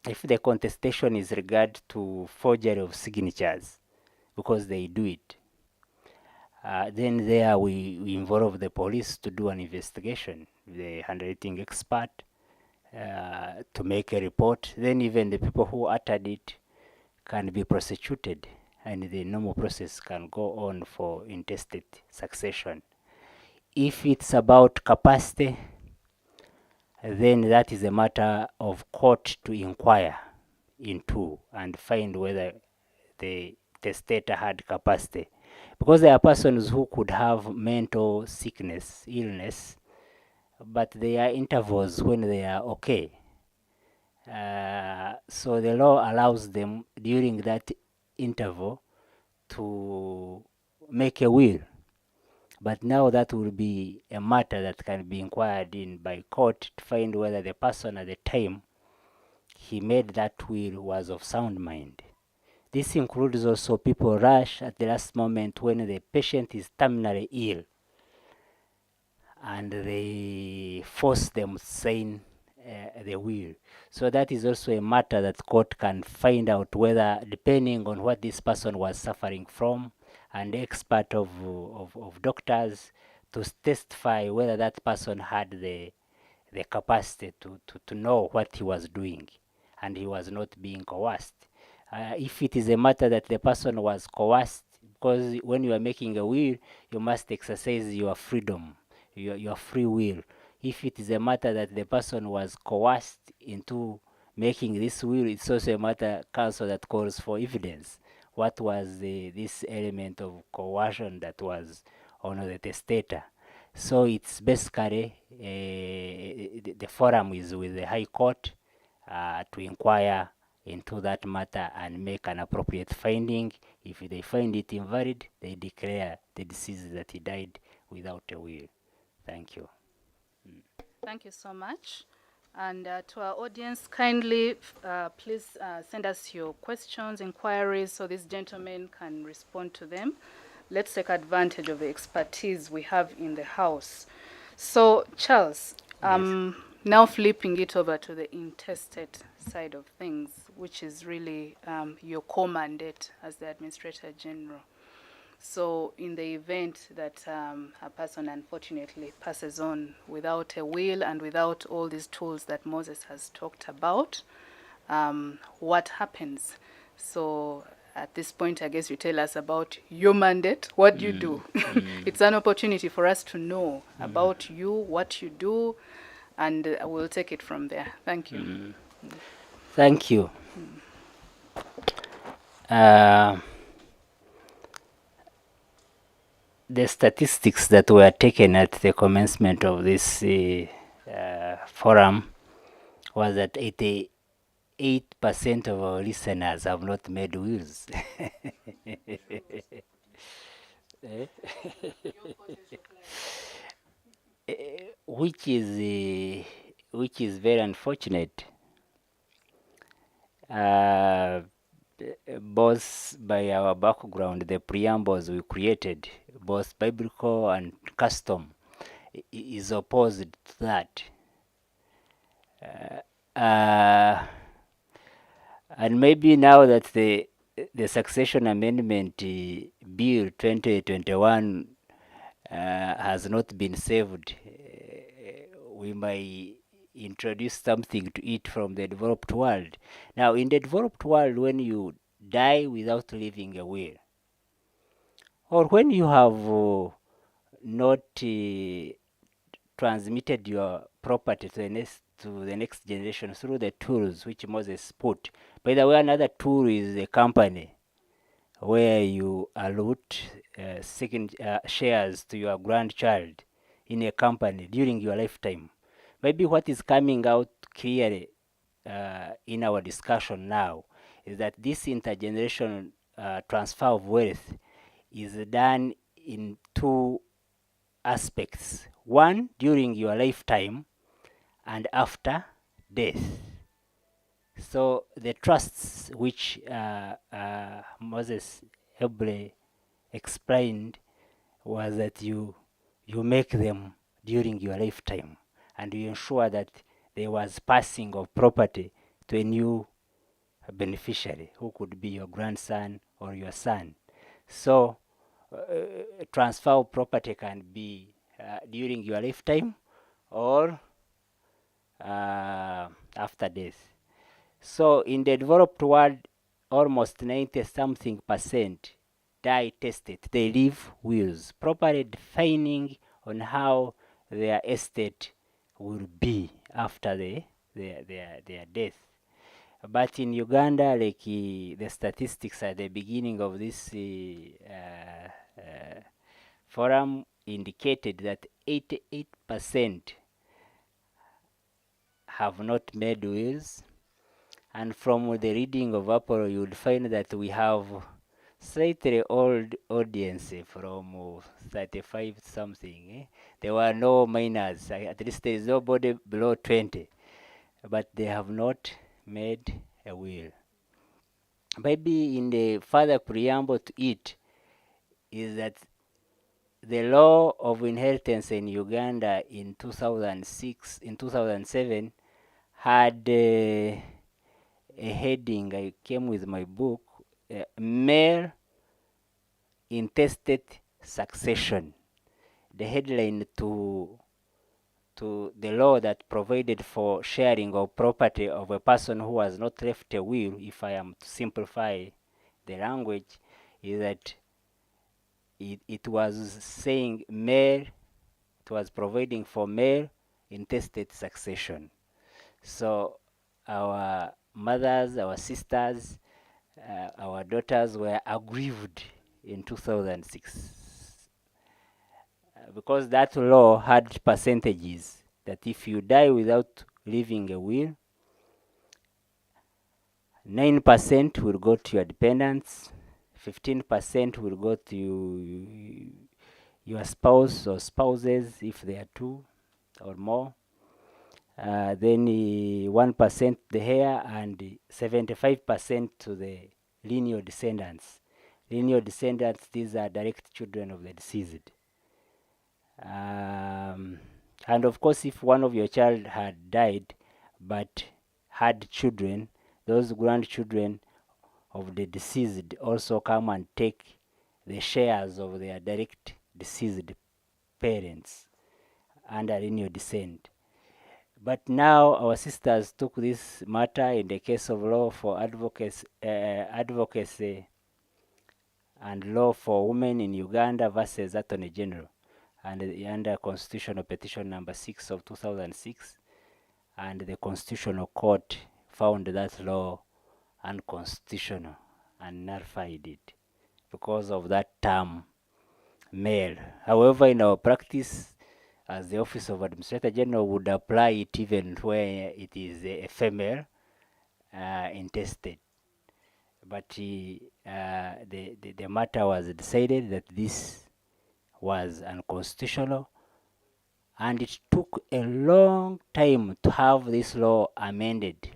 If the contestation is regard to forgery of signatures, because they do it, then there we involve the police to do an investigation, the handwriting expert, to make a report. Then even the people who uttered it can be prosecuted, and the normal process can go on for intestate succession. If it's about capacity, then that is a matter of court to inquire into and find whether the testator had capacity. Because there are persons who could have mental sickness, illness, but there are intervals when they are okay. So the law allows them during that interval to make a will. But now that will be a matter that can be inquired in by court to find whether the person at the time he made that will was of sound mind. This includes also people rush at the last moment when the patient is terminally ill and they force them to sign the will. So that is also a matter that court can find out whether, depending on what this person was suffering from, and expert of doctors to testify whether that person had the capacity to know what he was doing and he was not being coerced. If it is a matter that the person was coerced, because when you are making a will, you must exercise your freedom, your free will. If it is a matter that the person was coerced into making this will, it's also a matter, counsel, that calls for evidence. What was this element of coercion that was on the testator? So it's basically the forum is with the High Court to inquire into that matter and make an appropriate finding. If they find it invalid, they declare the deceased that he died without a will. Thank you. Thank you so much. And to our audience, kindly please send us your questions, inquiries, so this gentleman can respond to them. Let's take advantage of the expertise we have in the house. So, Charles, Yes. now flipping it over to the intestate side of things, which is really your core mandate as the Administrator General. So in the event that a person unfortunately passes on without a will and without all these tools that Moses has talked about, what happens? So at this point, I guess you tell us about your mandate. What do you do? It's an opportunity for us to know about you, what you do, and we'll take it from there. Thank you. Thank you. The statistics that were taken at the commencement of this forum was that 88% of our listeners have not made wills. Which is very unfortunate, both by our background, the preambles we created, both biblical and custom, is opposed to that. And maybe now that the Succession Amendment Bill 2021 has not been saved, we might introduce something to it from the developed world. Now, in the developed world, when you die without leaving a will, or when you have not transmitted your property to the next generation through the tools which Moses put. By the way, another tool is a company where you allot second shares to your grandchild in a company during your lifetime. Maybe what is coming out clearly in our discussion now is that this intergenerational transfer of wealth is done in two aspects. One, during your lifetime, and after death. So the trusts which Moses ably explained was that you make them during your lifetime, and you ensure that there was passing of property to a new beneficiary who could be your grandson or your son. So transfer of property can be during your lifetime or after death. So in the developed world, almost 90-something% die testate. They leave wills, properly defining on how their estate will be after their death. But in Uganda, like the statistics at the beginning of this forum indicated that 88% have not made wills. And from the reading of Apollo, you would find that we have slightly old audience from 35 something. There were no minors, at least there is nobody below 20, but they have not made a will. Maybe in the further preamble to it is that the law of inheritance in Uganda in 2007 had a heading. I came with my book, Male Intestate Succession. The headline to the law that provided for sharing of property of a person who has not left a will, if I am to simplify the language, is that it was saying it was providing for male intestate succession. So our mothers, our sisters, our daughters were aggrieved in 2006 because that law had percentages that if you die without leaving a will, 9% will go to your dependents, 15% will go to your spouse or spouses if there are two or more, then 1% the heir, and 75% to the lineal descendants. Lineal descendants, these are direct children of the deceased. And of course, if one of your child had died but had children, those grandchildren of the deceased also come and take the shares of their direct deceased parents under lineal descent. But now our sisters took this matter in the case of law for advocacy and law for women in Uganda versus Attorney General, and under Constitutional Petition number 6 of 2006, and the Constitutional Court found that law unconstitutional and nullified it because of that term male. However, in our practice, as the Office of Administrator General would apply it even where it is a female intestate. But the matter was decided that this was unconstitutional, and it took a long time to have this law amended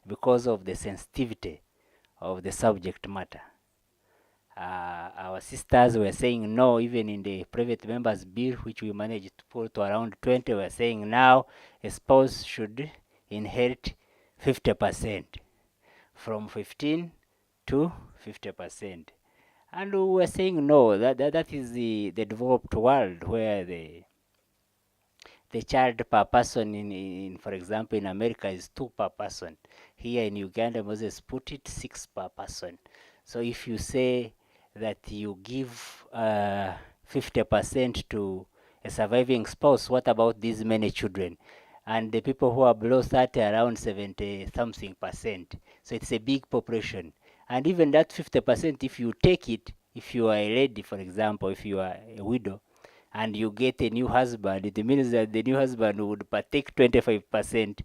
because of the sensitivity of the subject matter. Our sisters were saying no, even in the private members bill, which we managed to pull to around 20, were saying now a spouse should inherit 50%, from 15 to 50%. And we were saying no, that is the developed world where the child per person in for example in America is 2 per person. Here in Uganda, Moses put it 6 per person. So if you say that you give 50% to a surviving spouse, what about these many children? And the people who are below 30 around 70 something percent. So it's a big population. And even that 50%, if you take it, if you are a lady, for example, if you are a widow, and you get a new husband, it means that the new husband would partake 25%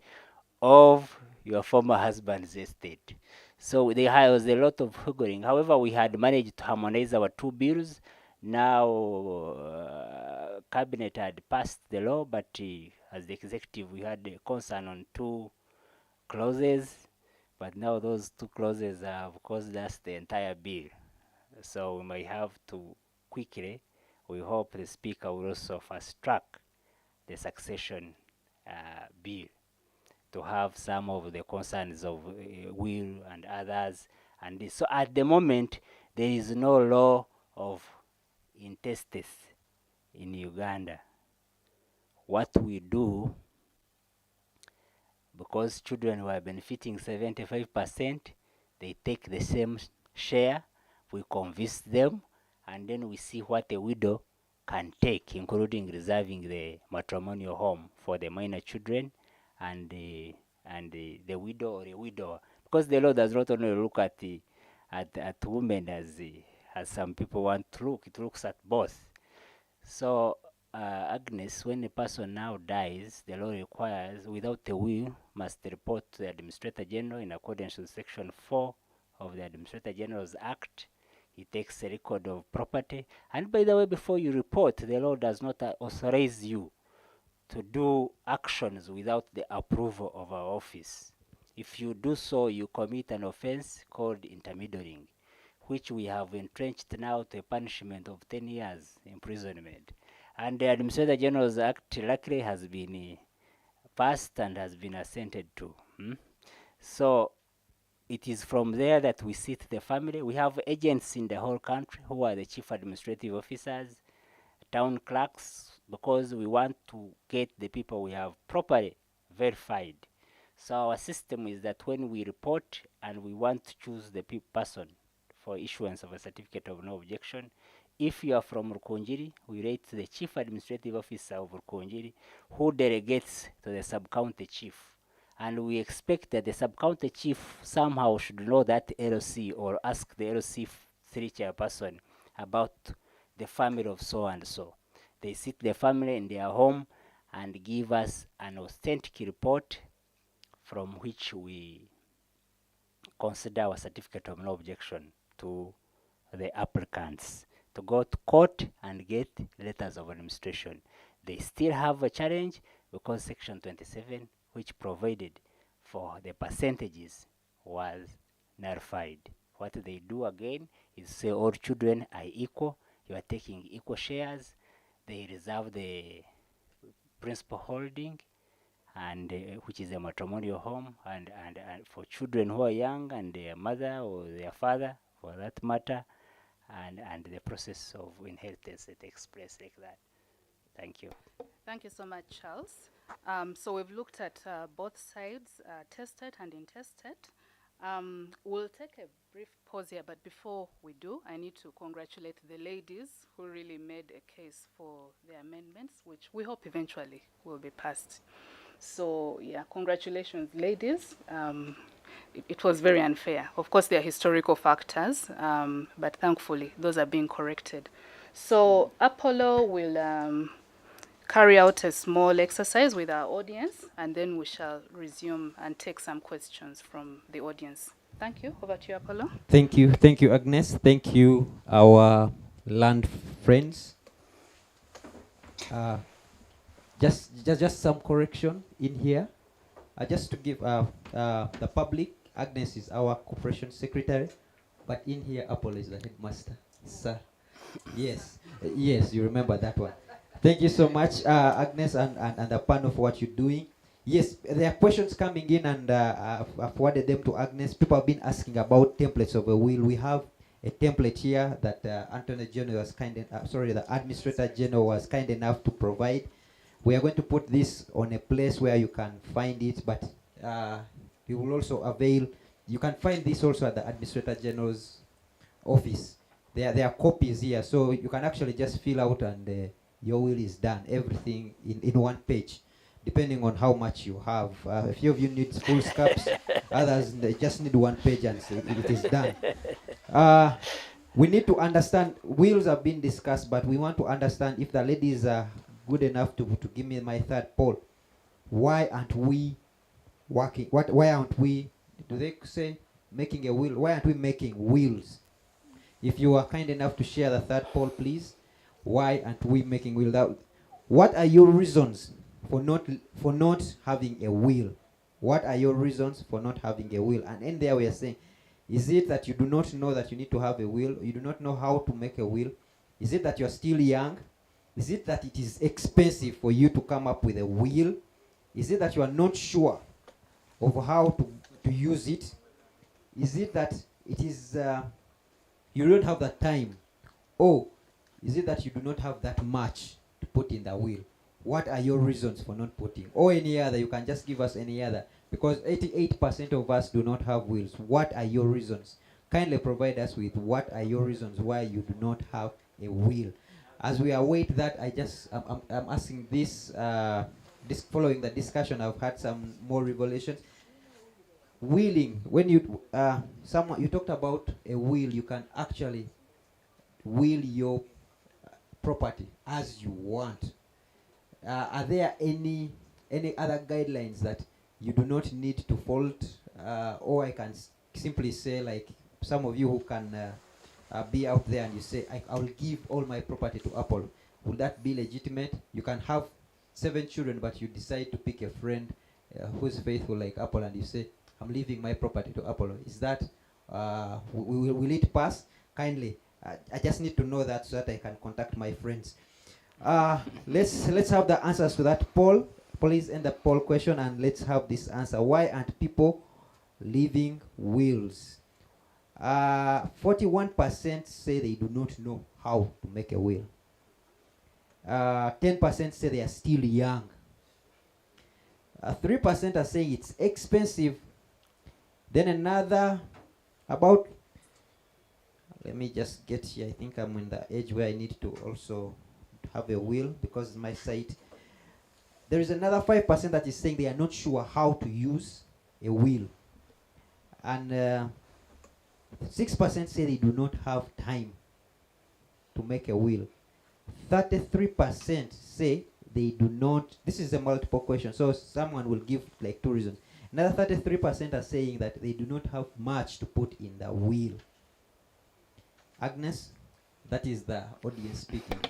of your former husband's estate. So there was a lot of haggling. However, we had managed to harmonize our 2 bills. Now, Cabinet had passed the law, but as the executive, we had a concern on 2 clauses. But now those 2 clauses have caused us the entire bill. So we might have to quickly, we hope the Speaker will also fast track the succession bill, to have some of the concerns of will and others. And so at the moment, there is no law of intestate in Uganda. What we do, because children were benefiting 75%, they take the same share, we convince them, and then we see what a widow can take, including reserving the matrimonial home for the minor children and the widow or a widower. Because the law does not only look at women as some people want to look, it looks at both. So Agnes, when a person now dies, the law requires, without a will, must report to the Administrator General in accordance with Section 4 of the Administrator General's Act. He takes a record of property. And by the way, before you report, the law does not authorize you to do actions without the approval of our office. If you do so, you commit an offense called intermediating, which we have entrenched now to a punishment of 10 years imprisonment. And the Administrator General's Act luckily has been passed and has been assented to. So it is from there that we sit the family. We have agents in the whole country who are the chief administrative officers, town clerks, because we want to get the people we have properly verified. So our system is that when we report and we want to choose the person for issuance of a certificate of no objection, if you are from Rukunjiri, we rate the chief administrative officer of Rukunjiri, who delegates to the sub-county chief. And we expect that the sub-county chief somehow should know that LOC or ask the LOC 3 chairperson about the family of so and so. They sit the family in their home and give us an authentic report from which we consider our certificate of no objection to the applicants to go to court and get letters of administration. They still have a challenge because Section 27, which provided for the percentages, was nullified. What they do again is say all children are equal, you are taking equal shares, they reserve the principal holding, and which is a matrimonial home, and for children who are young and their mother or their father, for that matter, and the process of inheritance that takes place like that. Thank you. Thank you so much, Charles. So we've looked at both sides, tested and intestate. We'll take a brief pause here, but before we do, I need to congratulate the ladies who really made a case for the amendments, which we hope eventually will be passed. So yeah, congratulations, ladies. It was very unfair. Of course, there are historical factors, but thankfully, those are being corrected. So Apollo will carry out a small exercise with our audience, and then we shall resume and take some questions from the audience. Thank you. Over to you, Apollo. Thank you, Agnes. Thank you, our land friends. Just some correction in here. Just to give the public, Agnes is our corporation secretary, but in here, Apollo is the headmaster. Sir, yes, yes, you remember that one. Thank you so much, Agnes, and the panel for what you're doing. Yes, there are questions coming in, and I've forwarded them to Agnes. People have been asking about templates of a will. We have a template here that Attorney General was the Administrator General was kind enough to provide. We are going to put this on a place where you can find it, but you will also avail. You can find this also at the Administrator General's office. There are copies here, so you can actually just fill out and your will is done. Everything in one page, depending on how much you have. A few of you need full scraps, others they just need one page and it is done. We need to understand, wills have been discussed, but we want to understand if the ladies are good enough to give me my third poll. Why aren't we working? Why aren't we, do they say, making a will? Why aren't we making wills? If you are kind enough to share the third poll, please. Why aren't we making will? What are your reasons for not having a will? What are your reasons for not having a will? And in there we are saying, is it that you do not know that you need to have a will? You do not know how to make a will? Is it that you're still young? Is it that it is expensive for you to come up with a will? Is it that you are not sure of how to use it? Is it that it is you don't have the time? Or is it that you do not have that much to put in the will? What are your reasons for not putting? Or any other, you can just give us any other. Because 88% of us do not have wills. What are your reasons? Kindly provide us with what are your reasons why you do not have a will. As we await that, I'm asking this, this following the discussion, I've had some more revelations. Willing, when you, you talked about a will, you can actually will your property as you want. Are there any other guidelines that you do not need to follow? Or I can simply say, like some of you who can be out there and you say, I will give all my property to Apple. Would that be legitimate? You can have 7 children, but you decide to pick a friend who's faithful like Apple, and you say, I'm leaving my property to Apple. Is that, will it pass? Kindly, I just need to know that so that I can contact my friends. Let's have the answers to that poll. Please end the poll question and let's have this answer. Why aren't people leaving wills? 41% say they do not know how to make a will. 10% say they are still young. 3% are saying it's expensive. Then another, about, let me just get here. I think I'm in the age where I need to also have a will because my site. There is another 5% that is saying they are not sure how to use a will. And 6% say they do not have time to make a will. 33% say they do not. This is a multiple question, so someone will give like 2 reasons. Another 33% are saying that they do not have much to put in the will. Agnes, that is the audience speaking.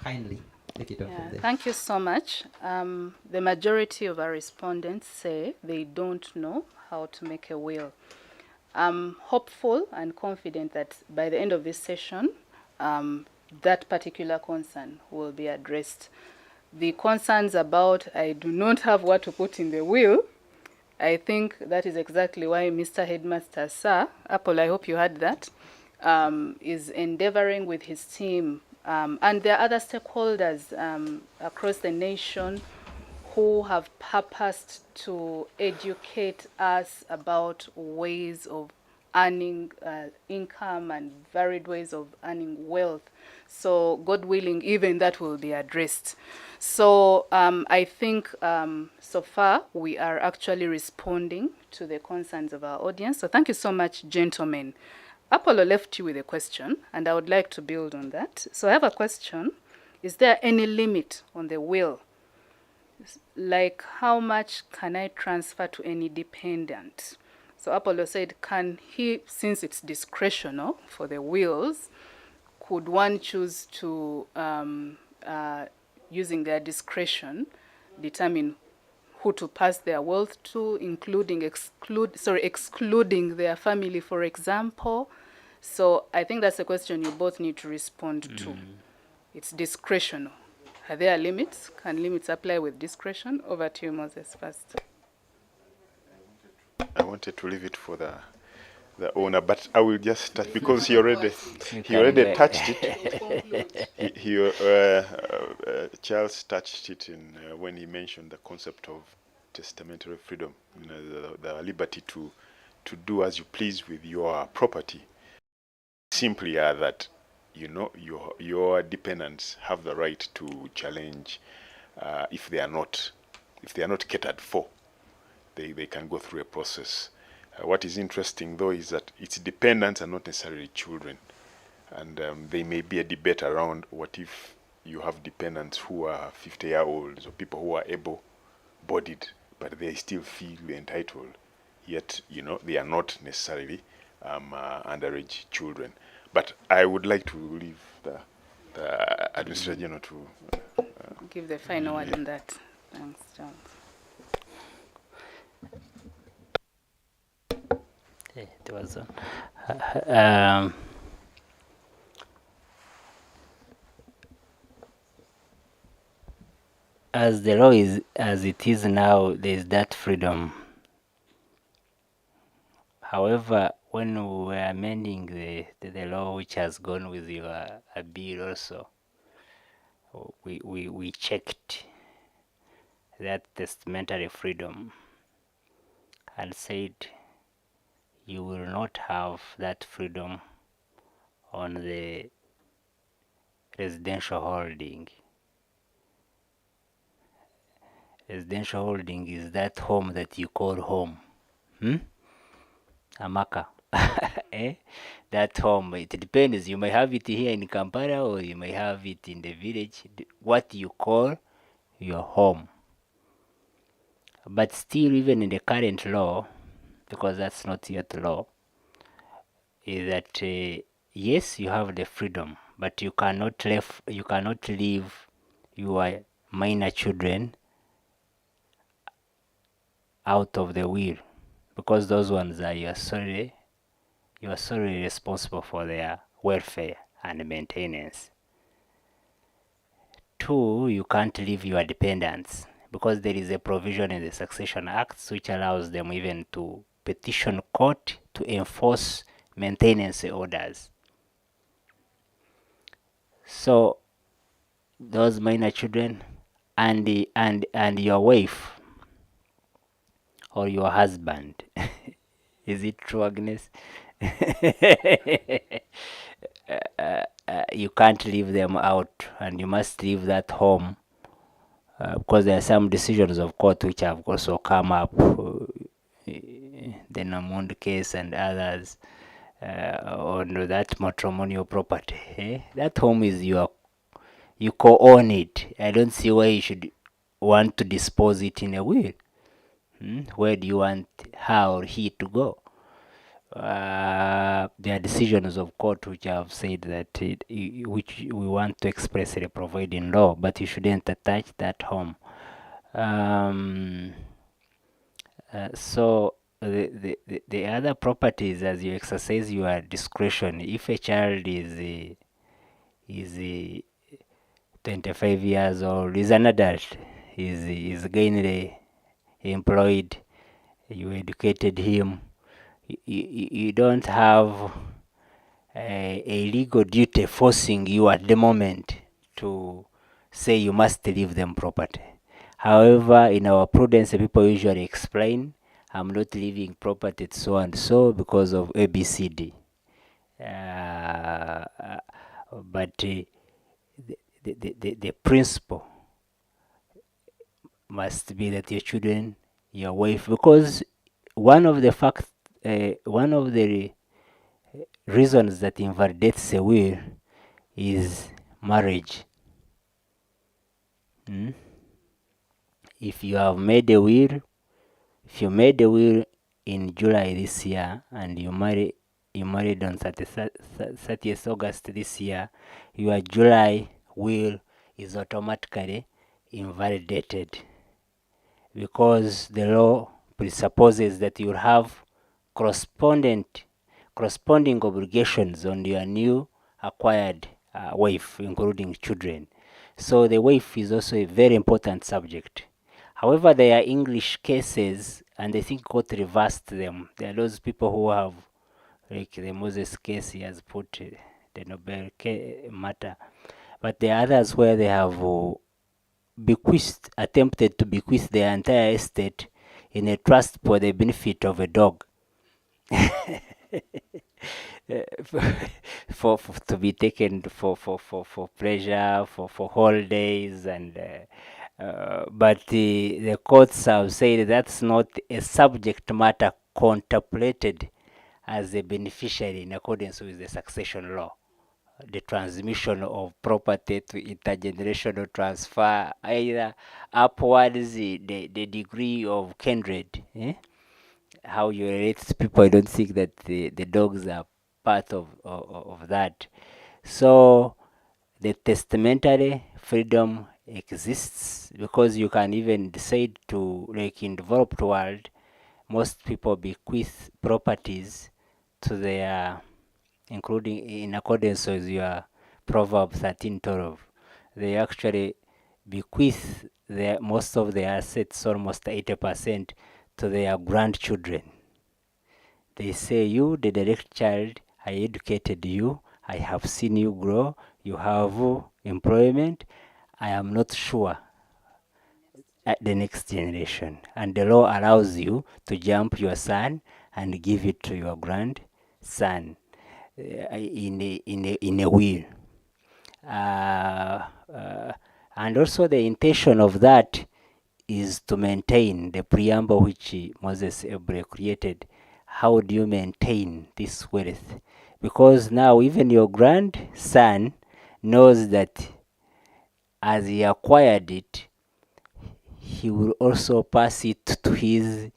Kindly take it on from there. Thank you so much. The majority of our respondents say they don't know how to make a will. I'm hopeful and confident that by the end of this session, that particular concern will be addressed. The concerns about I do not have what to put in the will, I think that is exactly why Mr. Headmaster Sir, Apple, I hope you heard that, is endeavoring with his team. And there are other stakeholders across the nation who have purposed to educate us about ways of earning income and varied ways of earning wealth. So God willing, even that will be addressed. So I think so far we are actually responding to the concerns of our audience. So thank you so much, gentlemen. Apollo left you with a question, and I would like to build on that. So I have a question. Is there any limit on the will? Like, how much can I transfer to any dependent? So Apollo said, can he, since it's discretional for the wills, could one choose to, using their discretion, determine who to pass their wealth to, excluding their family, for example? So I think that's a question you both need to respond to. It's discretional. Are there limits? Can limits apply with discretion? Over to you, Moses, first. I wanted to leave it for the owner, but I will just touch because he already touched it. Charles touched it in when he mentioned the concept of testamentary freedom, the liberty to do as you please with your property. Simply are that your dependents have the right to challenge if they are not catered for. They can go through a process. What is interesting, though, is that its dependents are not necessarily children. And there may be a debate around what if you have dependents who are 50-year-olds or people who are able-bodied, but they still feel entitled, yet, they are not necessarily underage children. But I would like to leave the Administrator General to give the final word on that. Thanks, Charles. It was as the law is as it is now, there is that freedom. However, when we were amending the law, which has gone with your bill also, we checked that testamentary freedom and said you will not have that freedom on the residential holding. Residential holding is that home that you call home. Amaka. Eh? That home, it depends. You may have it here in Kampala or you may have it in the village. What you call your home. But still, even in the current law, because that's not yet law, is that yes, you have the freedom, but you cannot leave your minor children out of the will, because those ones are you are solely responsible for their welfare and maintenance. 2, you can't leave your dependents, because there is a provision in the Succession Acts which allows them even to petition court to enforce maintenance orders. So those minor children and your wife or your husband, is it true, Agnes? You can't leave them out, and you must leave that home, because there are some decisions of court which have also come up, the Namond case and others, on that matrimonial property. That home is you co-own it. I don't see why you should want to dispose it in a will. Where do you want her or he to go? There are decisions of court which have said that which we want to expressly provide in law, but you shouldn't attach that home. So the other properties, as you exercise your discretion, if a child is 25 years old, is an adult, is gainfully employed, you educated him, you don't have a legal duty forcing you at the moment to say you must leave them property. However, in our prudence, people usually explain, I'm not leaving property to so and so because of ABCD. But the principle must be that your children, your wife, because one of the reasons that invalidates a will is marriage. If you made a will in July this year and you married on 30th August this year, your July will is automatically invalidated, because the law presupposes that you'll have corresponding obligations on your new acquired wife, including children. So the wife is also a very important subject. However, there are English cases, and I think court reversed them. There are those people who have, like the Moses case, he has put the Nobel matter. But there are others where they have attempted to bequeath their entire estate in a trust for the benefit of a dog. for to be taken for pleasure, for holidays, and but the courts have said that's not a subject matter contemplated as a beneficiary in accordance with the succession law. The transmission of property to intergenerational transfer, either upwards the degree of kindred, how you relate to people. I don't think that the dogs are part of that. So the testamentary freedom exists, because you can even decide to, like in developed world, most people bequeath properties to their, including in accordance with your Proverb 13:12. They actually bequeath most of their assets, almost 80%, to their grandchildren. They say, you, the direct child, I educated you, I have seen you grow, you have employment, I am not sure at the next generation. And the law allows you to jump your son and give it to your grandson in a will. And also the intention of that is to maintain the preamble which Moses Ebre created. How do you maintain this wealth? Because now even your grandson knows that as he acquired it, he will also pass it to his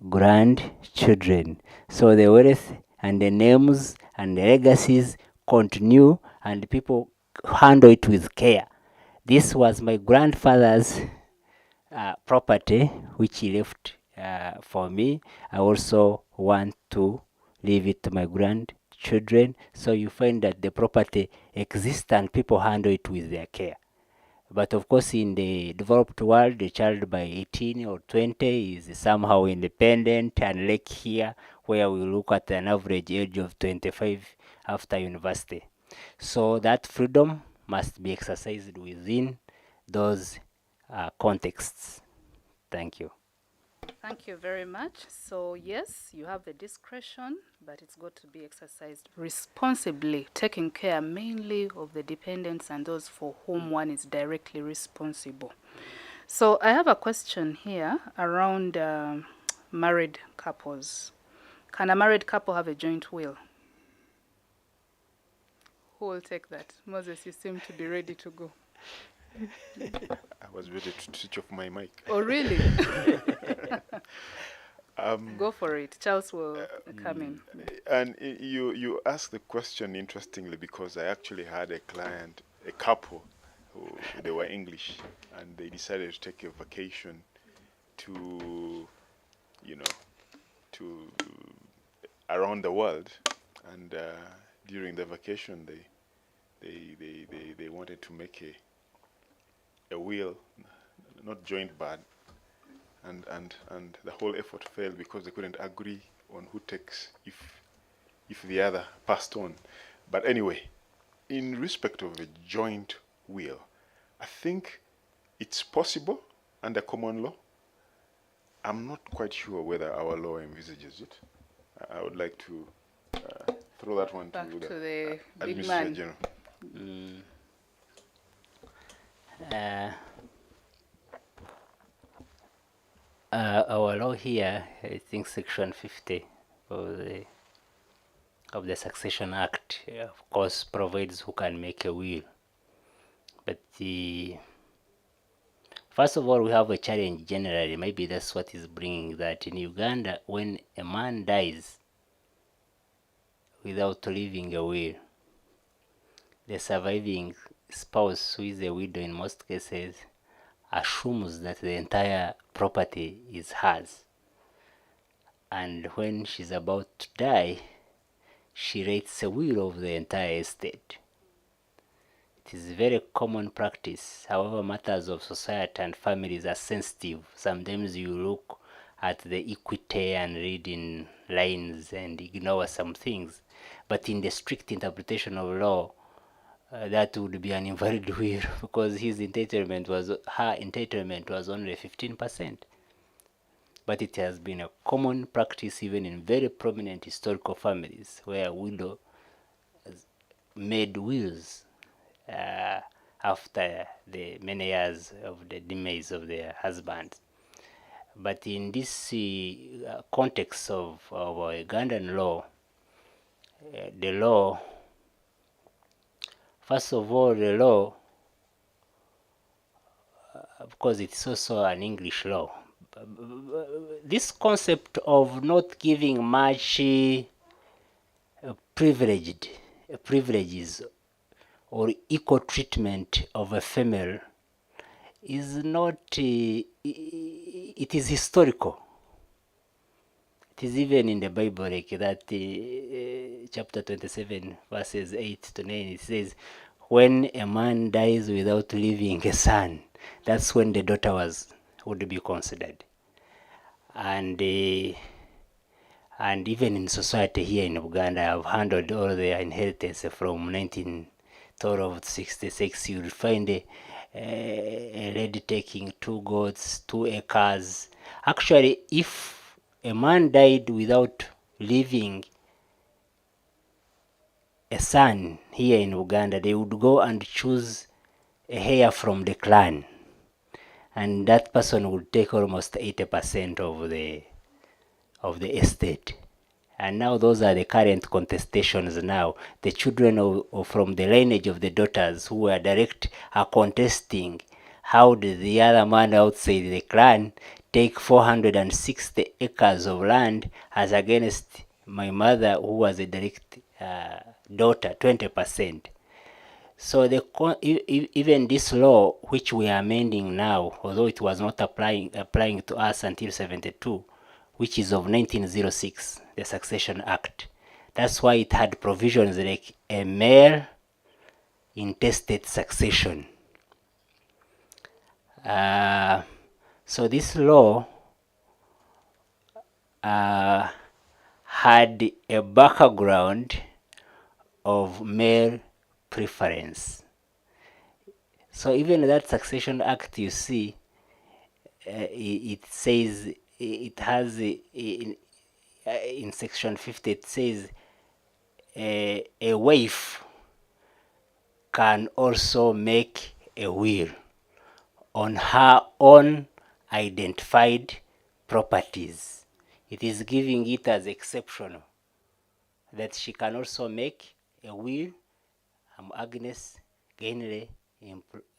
grandchildren. So the wealth and the names and the legacies continue, and people handle it with care. This was my grandfather's property, which he left for me. I also want to leave it to my grandchildren. So you find that the property exists and people handle it with their care. But of course, in the developed world, the child by 18 or 20 is somehow independent, unlike here, where we look at an average age of 25 after university. So that freedom must be exercised within those contexts. Thank you. Thank you very much. So yes, you have the discretion, but it's got to be exercised responsibly, taking care mainly of the dependents and those for whom one is directly responsible. So I have a question here around married couples. Can a married couple have a joint will? Who will take that? Moses, you seem to be ready to go. I was ready to switch off my mic. Oh, really? Go for it. Charles will come in. And you asked the question interestingly, because I actually had a client, a couple, who they were English, and they decided to take a vacation to, to around the world, and during the vacation they wanted to make a will, not joint, but and the whole effort failed because they couldn't agree on who takes if the other passed on. But anyway, in respect of a joint will, I think it's possible under common law. I'm not quite sure whether our law envisages it. I would like to throw that one Back to to the big Administrator man. General. Our law here, I think Section 50 of the Succession Act, of course, provides who can make a will. But first of all, we have a challenge generally. Maybe that's what is bringing that. In Uganda, when a man dies without leaving a will, the surviving spouse, who is a widow in most cases, assumes that the entire property is hers. And when she's about to die, she writes a will of the entire estate. It is a very common practice. However, matters of society and families are sensitive. Sometimes you look at the equity and read in lines and ignore some things. But in the strict interpretation of law, that would be an invalid will because her entitlement was only 15%. But it has been a common practice even in very prominent historical families where widow made wills after the many years of the demise of their husbands. But in this context of Ugandan law, the law, first of all, the law, of course, it's also an English law. This concept of not giving much privileges or equal treatment of a female is not, it is historical. It is even in the Bible, like that chapter 27, verses 8 to 9, it says, when a man dies without leaving a son, that's when the daughter would be considered. And even in society here in Uganda, I've handled all the inheritance from 1966. You'll find a lady taking 2 goats, 2 acres. Actually, if a man died without leaving a son here in Uganda, they would go and choose a heir from the clan, and that person would take almost 80% of the estate. And now those are the current contestations now. The children from the lineage of the daughters who are direct are contesting how did the other man outside the clan take 460 acres of land as against my mother who was a direct daughter, 20%. So even this law, which we are amending now, although it was not applying to us until 72, which is of 1906, the Succession Act. That's why it had provisions like a male intestate succession. So this law had a background of male preference. So even that Succession Act, you see, it says, it has in section 50, it says a wife can also make a will on her own identified properties. It is giving it as exceptional that she can also make a will. I'm Agnes Gainley,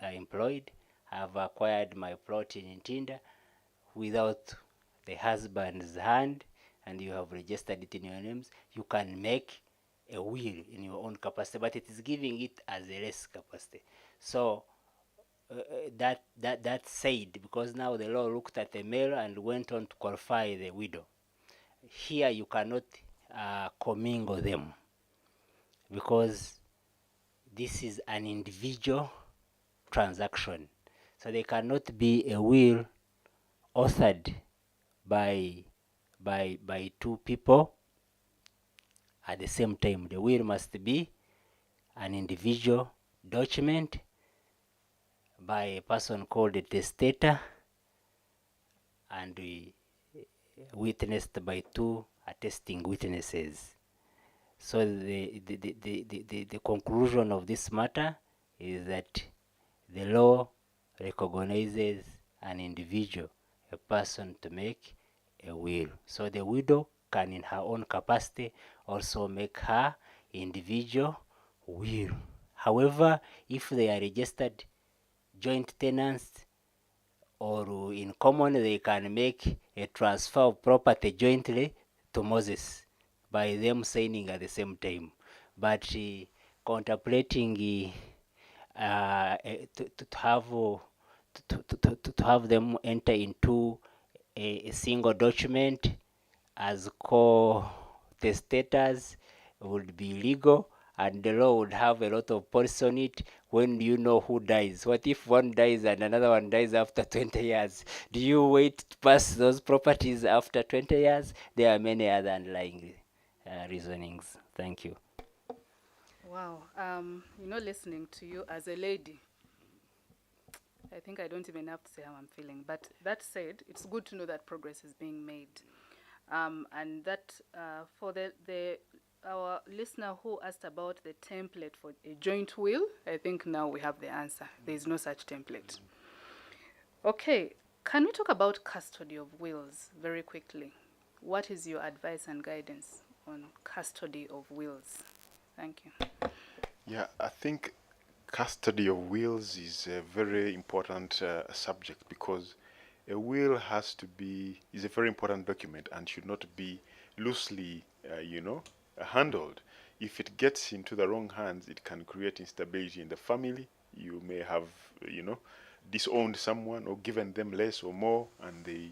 employed. I've acquired my plot in Ntinda without the husband's hand, and you have registered it in your names. You can make a will in your own capacity, but it is giving it as a less capacity. So that said, because now the law looked at the male and went on to qualify the widow. Here you cannot commingle them, because this is an individual transaction. So there cannot be a will authored by 2 people at the same time. The will must be an individual document by a person called a testator and witnessed by 2 attesting witnesses. So the conclusion of this matter is that the law recognizes an individual, a person, to make a will. So the widow can, in her own capacity, also make her individual will. However, if they are registered joint tenants or in common, they can make a transfer of property jointly to Moses by them signing at the same time. But contemplating to have them enter into a single document as co-testators would be illegal, and the law would have a lot of policy on it. When do you know who dies? What if one dies and another one dies after 20 years? Do you wait to pass those properties after 20 years? There are many other underlying reasonings. Thank you. Wow. Listening to you as a lady, I think I don't even have to say how I'm feeling. But that said, it's good to know that progress is being made. And that for our listener who asked about the template for a joint will, I think now we have the answer. There is no such template. Okay, can we talk about custody of wills very quickly? What is your advice and guidance on custody of wills? Thank you. Yeah, I think custody of wills is a very important subject, because a will is a very important document and should not be loosely, handled. If it gets into the wrong hands, it can create instability in the family. You may have, disowned someone or given them less or more, and they,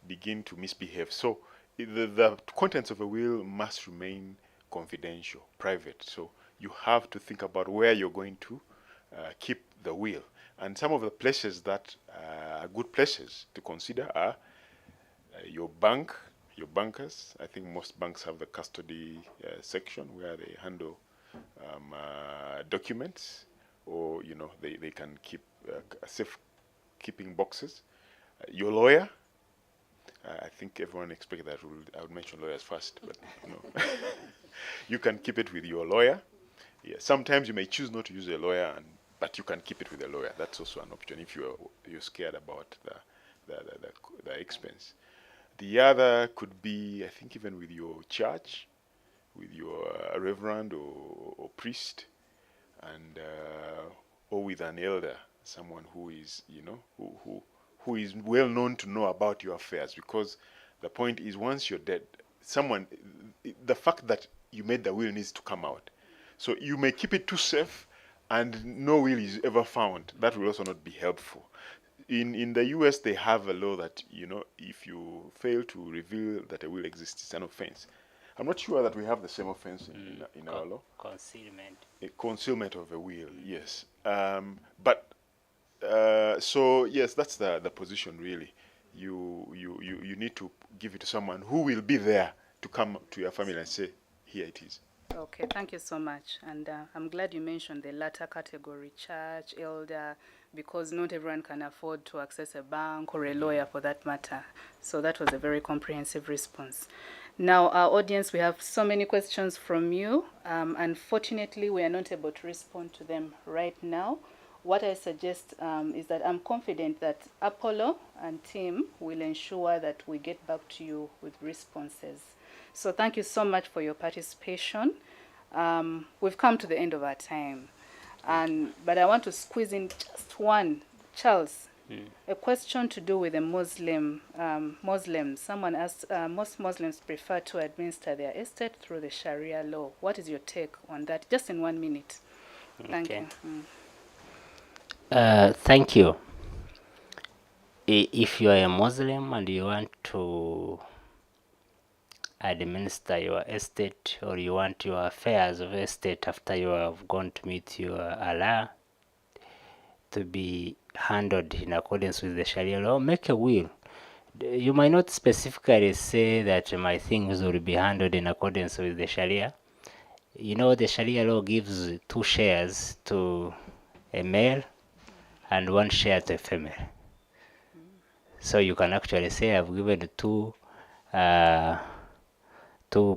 begin to misbehave. So the contents of a will must remain confidential, private. So you have to think about where you're going to keep the will. And some of the places that are good places to consider are your bank, your bankers. I think most banks have the custody section where they handle documents, or they can keep safe keeping boxes. Your lawyer. I think everyone expected that I would mention lawyers first, but no. You can keep it with your lawyer. Yeah. Sometimes you may choose not to use a lawyer, but you can keep it with a lawyer. That's also an option if you're scared about the expense. The other could be, I think, even with your church, with your reverend or priest, and or with an elder, someone who is who is well known to know about your affairs. Because the point is, once you're dead, the fact that you made the will needs to come out. So you may keep it too safe, and no will is ever found. That will also not be helpful. In the US, they have a law that if you fail to reveal that a will exists, it's an offense. I'm not sure that we have the same offense in our law. Concealment. A concealment of a will, yes. So yes, that's the position really. You need to give it to someone who will be there to come to your family and say, here it is. Okay, thank you so much. And I'm glad you mentioned the latter category, church, elder, because not everyone can afford to access a bank or a lawyer for that matter. So that was a very comprehensive response. Now, our audience, we have so many questions from you. Unfortunately, we are not able to respond to them right now. What I suggest is that I'm confident that Apollo and team will ensure that we get back to you with responses. So thank you so much for your participation. We've come to the end of our time. But I want to squeeze in just one. Charles, a question to do with the Muslims. Someone asked, most Muslims prefer to administer their estate through the Sharia law. What is your take on that? Just in 1 minute. Thank you. Thank you. If you are a Muslim and you want to administer your estate, or you want your affairs of estate after you have gone to meet your Allah to be handled in accordance with the Sharia law, make a will. You might not specifically say that my things will be handled in accordance with the Sharia. The Sharia law gives 2 shares to a male and 1 share to a female. So you can actually say, I've given 2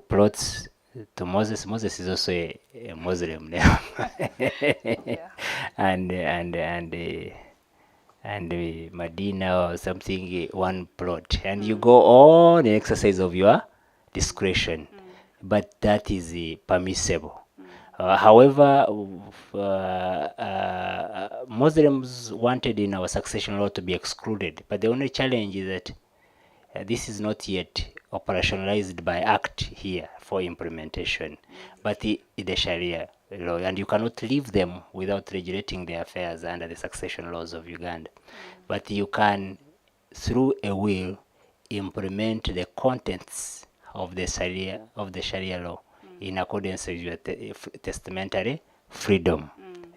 plots to Moses. Moses is also a Muslim now. Yeah. and Medina or something, 1 plot, and you go on the exercise of your discretion, but that is permissible. However, Muslims wanted in our succession law to be excluded, but the only challenge is that this is not yet operationalized by act here for implementation, but the Sharia law, and you cannot leave them without regulating their affairs under the succession laws of Uganda. But you can, through a will, implement the contents of the Sharia law in accordance with your testamentary freedom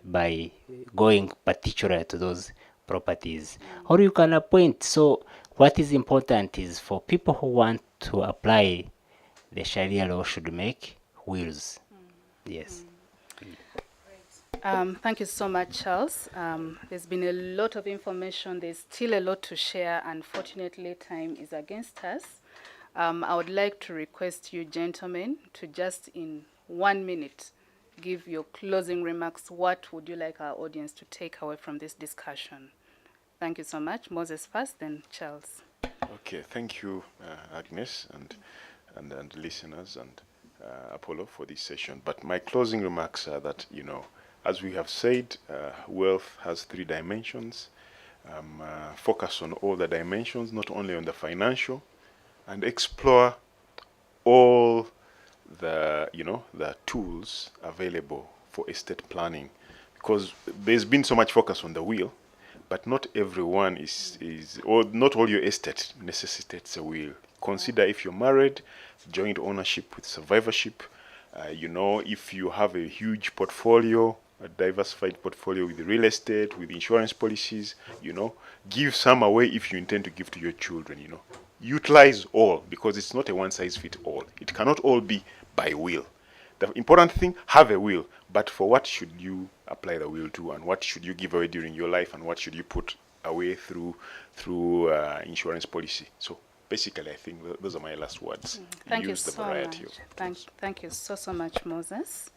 by going particular to those properties, or you can appoint. So what is important is for people who want to apply the Sharia law should make wills. Yes. Thank you so much, Charles. There's been a lot of information. There's still a lot to share. Unfortunately, time is against us. I would like to request you, gentlemen, to just in 1 minute give your closing remarks. What would you like our audience to take away from this discussion? Thank you so much. Moses first, then Charles. Okay, thank you, Agnes, and listeners, and Apollo for this session. But my closing remarks are that, as we have said, wealth has 3 dimensions. Focus on all the dimensions, not only on the financial, and explore all the tools available for estate planning, because there's been so much focus on the will, but not everyone or not all your estate necessitates a will. Consider if you're married, joint ownership with survivorship. If you have a huge portfolio, a diversified portfolio with real estate, with insurance policies, you know. Give some away if you intend to give to your children, you know. Utilize all, because it's not a one-size-fits-all. It cannot all be by will. The important thing, have a will, but for what should you apply the will to, and what should you give away during your life, and what should you put away through insurance policy. So basically, I think those are my last words. Thank you Use the so variety much. of Thank you so much, Moses.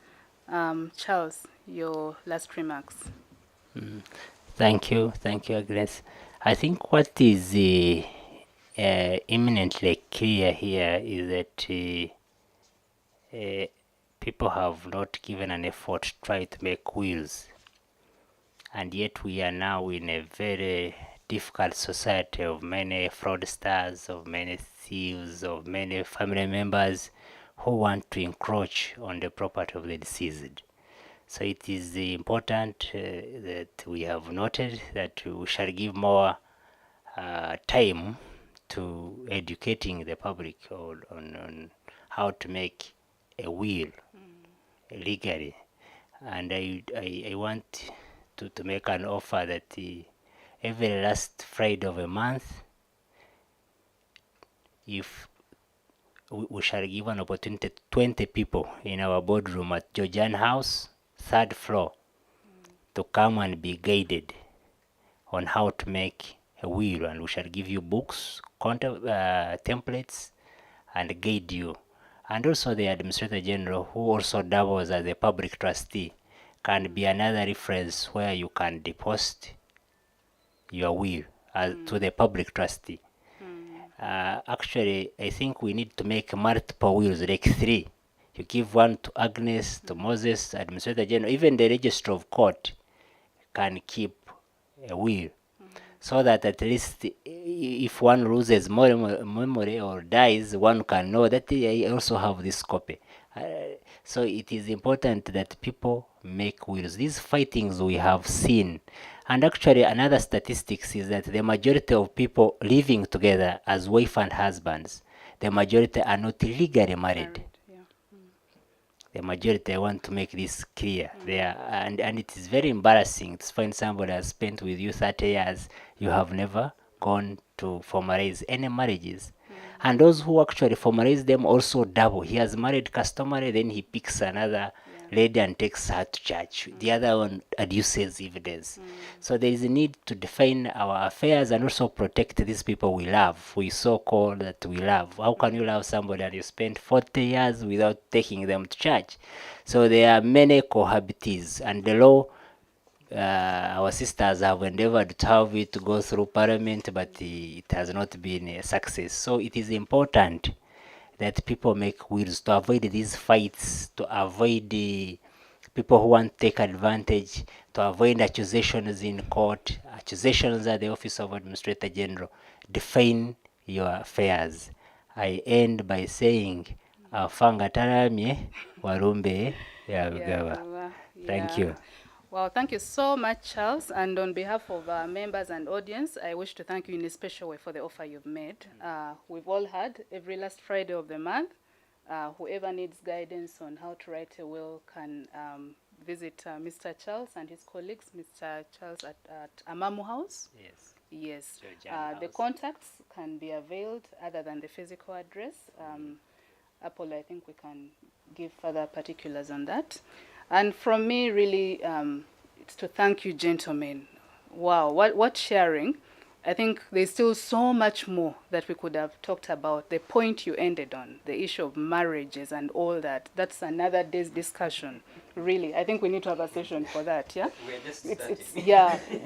Charles, your last remarks. Thank you, Agnes. I think what is imminently clear here is that people have not given an effort to try to make wills, and yet we are now in a very difficult society of many fraudsters, of many thieves, of many family members who want to encroach on the property of the deceased. So it is important that we have noted that we shall give more time to educating the public on how to make a will legally. And I want to make an offer that every last Friday of a month, if we shall give an opportunity to 20 people in our boardroom at Georgian House, 3rd floor, to come and be guided on how to make a will, and we shall give you books, templates, and guide you. And also the Administrator General, who also doubles as a public trustee, can be another reference where you can deposit your will to the public trustee. Actually, I think we need to make multiple wills, like 3. You give one to Agnes, to Moses, Administrator General, even the Register of Court can keep a will, so that at least if one loses memory or dies, one can know that I also have this copy. So it is important that people make wills. These fightings we have seen, and actually another statistics is that the majority of people living together as wife and husbands, the majority are not legally married. The majority, I want to make this clear. And it is very embarrassing to find somebody has spent with you 30 years, you have never gone to formalize any marriages. And those who actually formalize them also double. He has married customary, then he picks another lady and takes her to church. The other one adduces evidence. So there is a need to define our affairs and also protect these people we love, we so-called that we love. How can you love somebody and you spend 40 years without taking them to church? So there are many cohabitees, and the law, our sisters have endeavored to have it to go through parliament, but it has not been a success. So it is important that people make wills to avoid these fights, to avoid the people who want to take advantage, to avoid accusations in court, accusations at the Office of Administrator General. Define your affairs. I end by saying, Afanga taramye, warumbe yabgawa. Thank you. Well, thank you so much, Charles. And on behalf of our members and audience, I wish to thank you in a special way for the offer you've made. We've all had every last Friday of the month. Whoever needs guidance on how to write a will can visit Mr. Charles and his colleagues, Mr. Charles at Amamu House. Yes. The contacts can be availed other than the physical address. Apple, I think we can give further particulars on that. And from me, really, it's to thank you, gentlemen. Wow, what sharing. I think there's still so much more that we could have talked about. The point you ended on, the issue of marriages and all that, that's another day's discussion. Really, I think we need to have a session for that, yeah?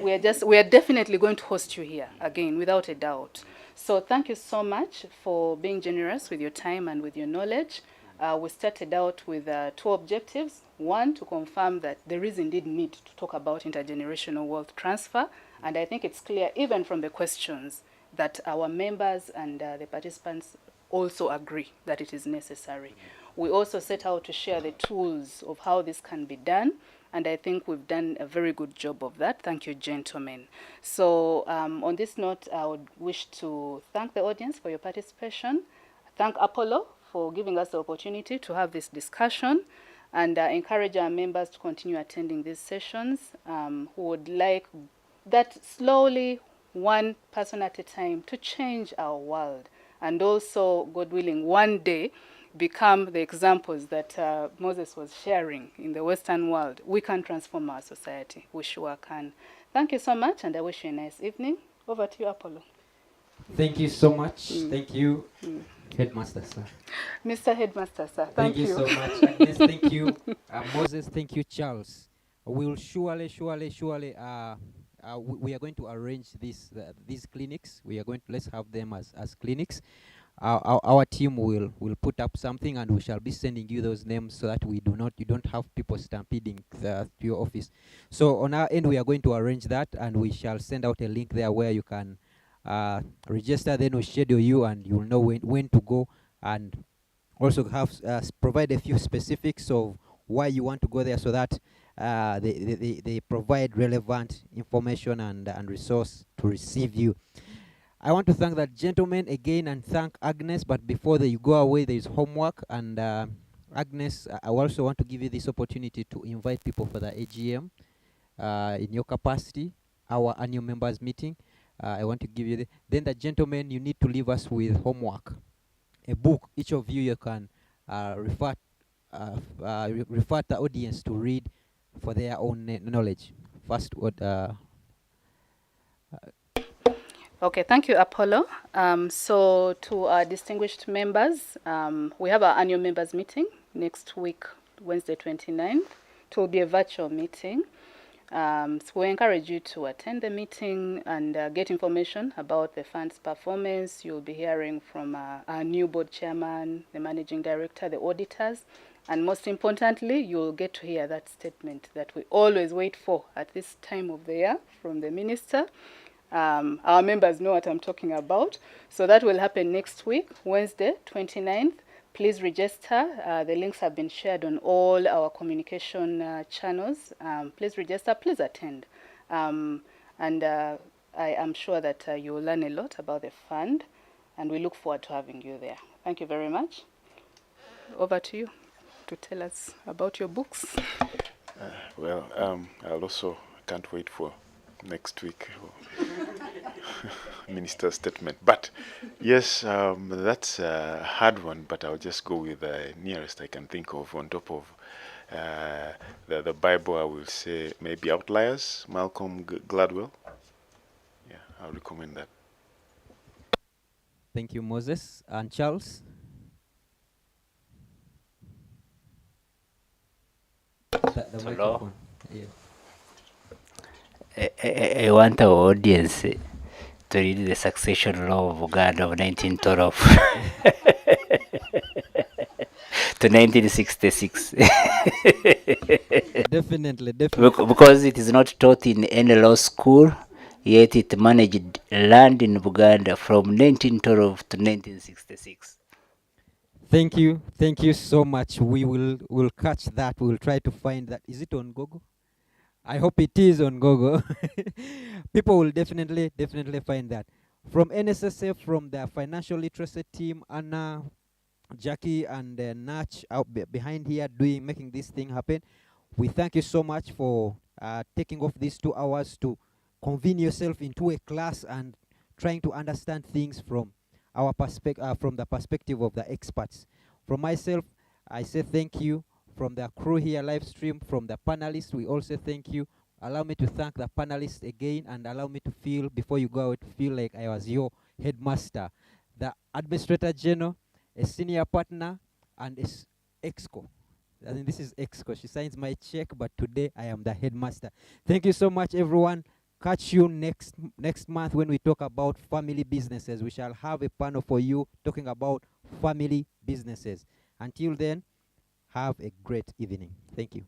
We're just we are definitely going to host you here, again, without a doubt. So thank you so much for being generous with your time and with your knowledge. We started out with 2 objectives. 1, to confirm that there is indeed need to talk about intergenerational wealth transfer. And I think it's clear, even from the questions, that our members and the participants also agree that it is necessary. We also set out to share the tools of how this can be done. And I think we've done a very good job of that. Thank you, gentlemen. So on this note, I would wish to thank the audience for your participation. Thank Apollo for giving us the opportunity to have this discussion. and encourage our members to continue attending these sessions, who would like that slowly, one person at a time, to change our world, and also, God willing, one day become the examples that Moses was sharing in the Western world. We can transform our society. We sure can. Thank you so much, and I wish you a nice evening. Over to you, Apollo. Thank you so much. Thank you, Headmaster, sir. Mr. Headmaster, sir, Thank you so much. Agnes, thank you. Moses, thank you, Charles. We will surely, we are going to arrange these clinics. We are going to, let's have them as clinics. Our team will put up something, and we shall be sending you those names so that you don't have people stampeding to your office. So on our end, we are going to arrange that, and we shall send out a link there where you can register. Then we'll schedule you, and you'll know when to go, and also have provide a few specifics of why you want to go there, so that they provide relevant information and resource to receive you. I want to thank that gentleman again and thank Agnes, but before you go away, there is homework. And Agnes, I also want to give you this opportunity to invite people for the AGM in your capacity, our annual members meeting. I want to give you then the gentleman, you need to leave us with homework, a book. Each of you can refer the audience to read for their own knowledge. First, Okay, thank you, Apollo. So to our distinguished members, we have our annual members meeting next week, Wednesday 29th. It will be a virtual meeting. So we encourage you to attend the meeting and get information about the fund's performance. You'll be hearing from our new board chairman, the managing director, the auditors, and most importantly, you'll get to hear that statement that we always wait for at this time of the year from the minister. Our members know what I'm talking about. So that will happen next week, Wednesday, 29th. Please register. The links have been shared on all our communication channels. Please register, please attend. And I am sure that you will learn a lot about the fund, and we look forward to having you there. Thank you very much. Over to you to tell us about your books. I'll also can't wait for next week minister's statement. But yes, that's a hard one, but I'll just go with the nearest I can think of. On top of the Bible, I will say maybe Outliers, Malcolm Gladwell. Yeah, I'll recommend that. Thank you, Moses. And Charles? The microphone. Yeah. I want our audience to read the succession law of Uganda of 1912 to 1966. Definitely. Because it is not taught in any law school, yet it managed land in Uganda from 1912 to 1966. Thank you so much. We'll catch that. We'll try to find that. Is it on Google? I hope it is on Google. People will definitely find that. From NSSF, from the financial literacy team, Anna, Jackie, and Natch out behind here making this thing happen. We thank you so much for taking off these 2 hours to convene yourself into a class and trying to understand things from our from the perspective of the experts. From myself, I say thank you. From the crew here live stream, from the panelists, we also thank you. Allow me to thank the panelists again, and allow me to feel, before you go out, feel like I was your headmaster. The administrator general, a senior partner, and exco. I think this is exco. She signs my check, but today I am the headmaster. Thank you so much, everyone. Catch you next month when we talk about family businesses. We shall have a panel for you talking about family businesses. Until then, have a great evening. Thank you.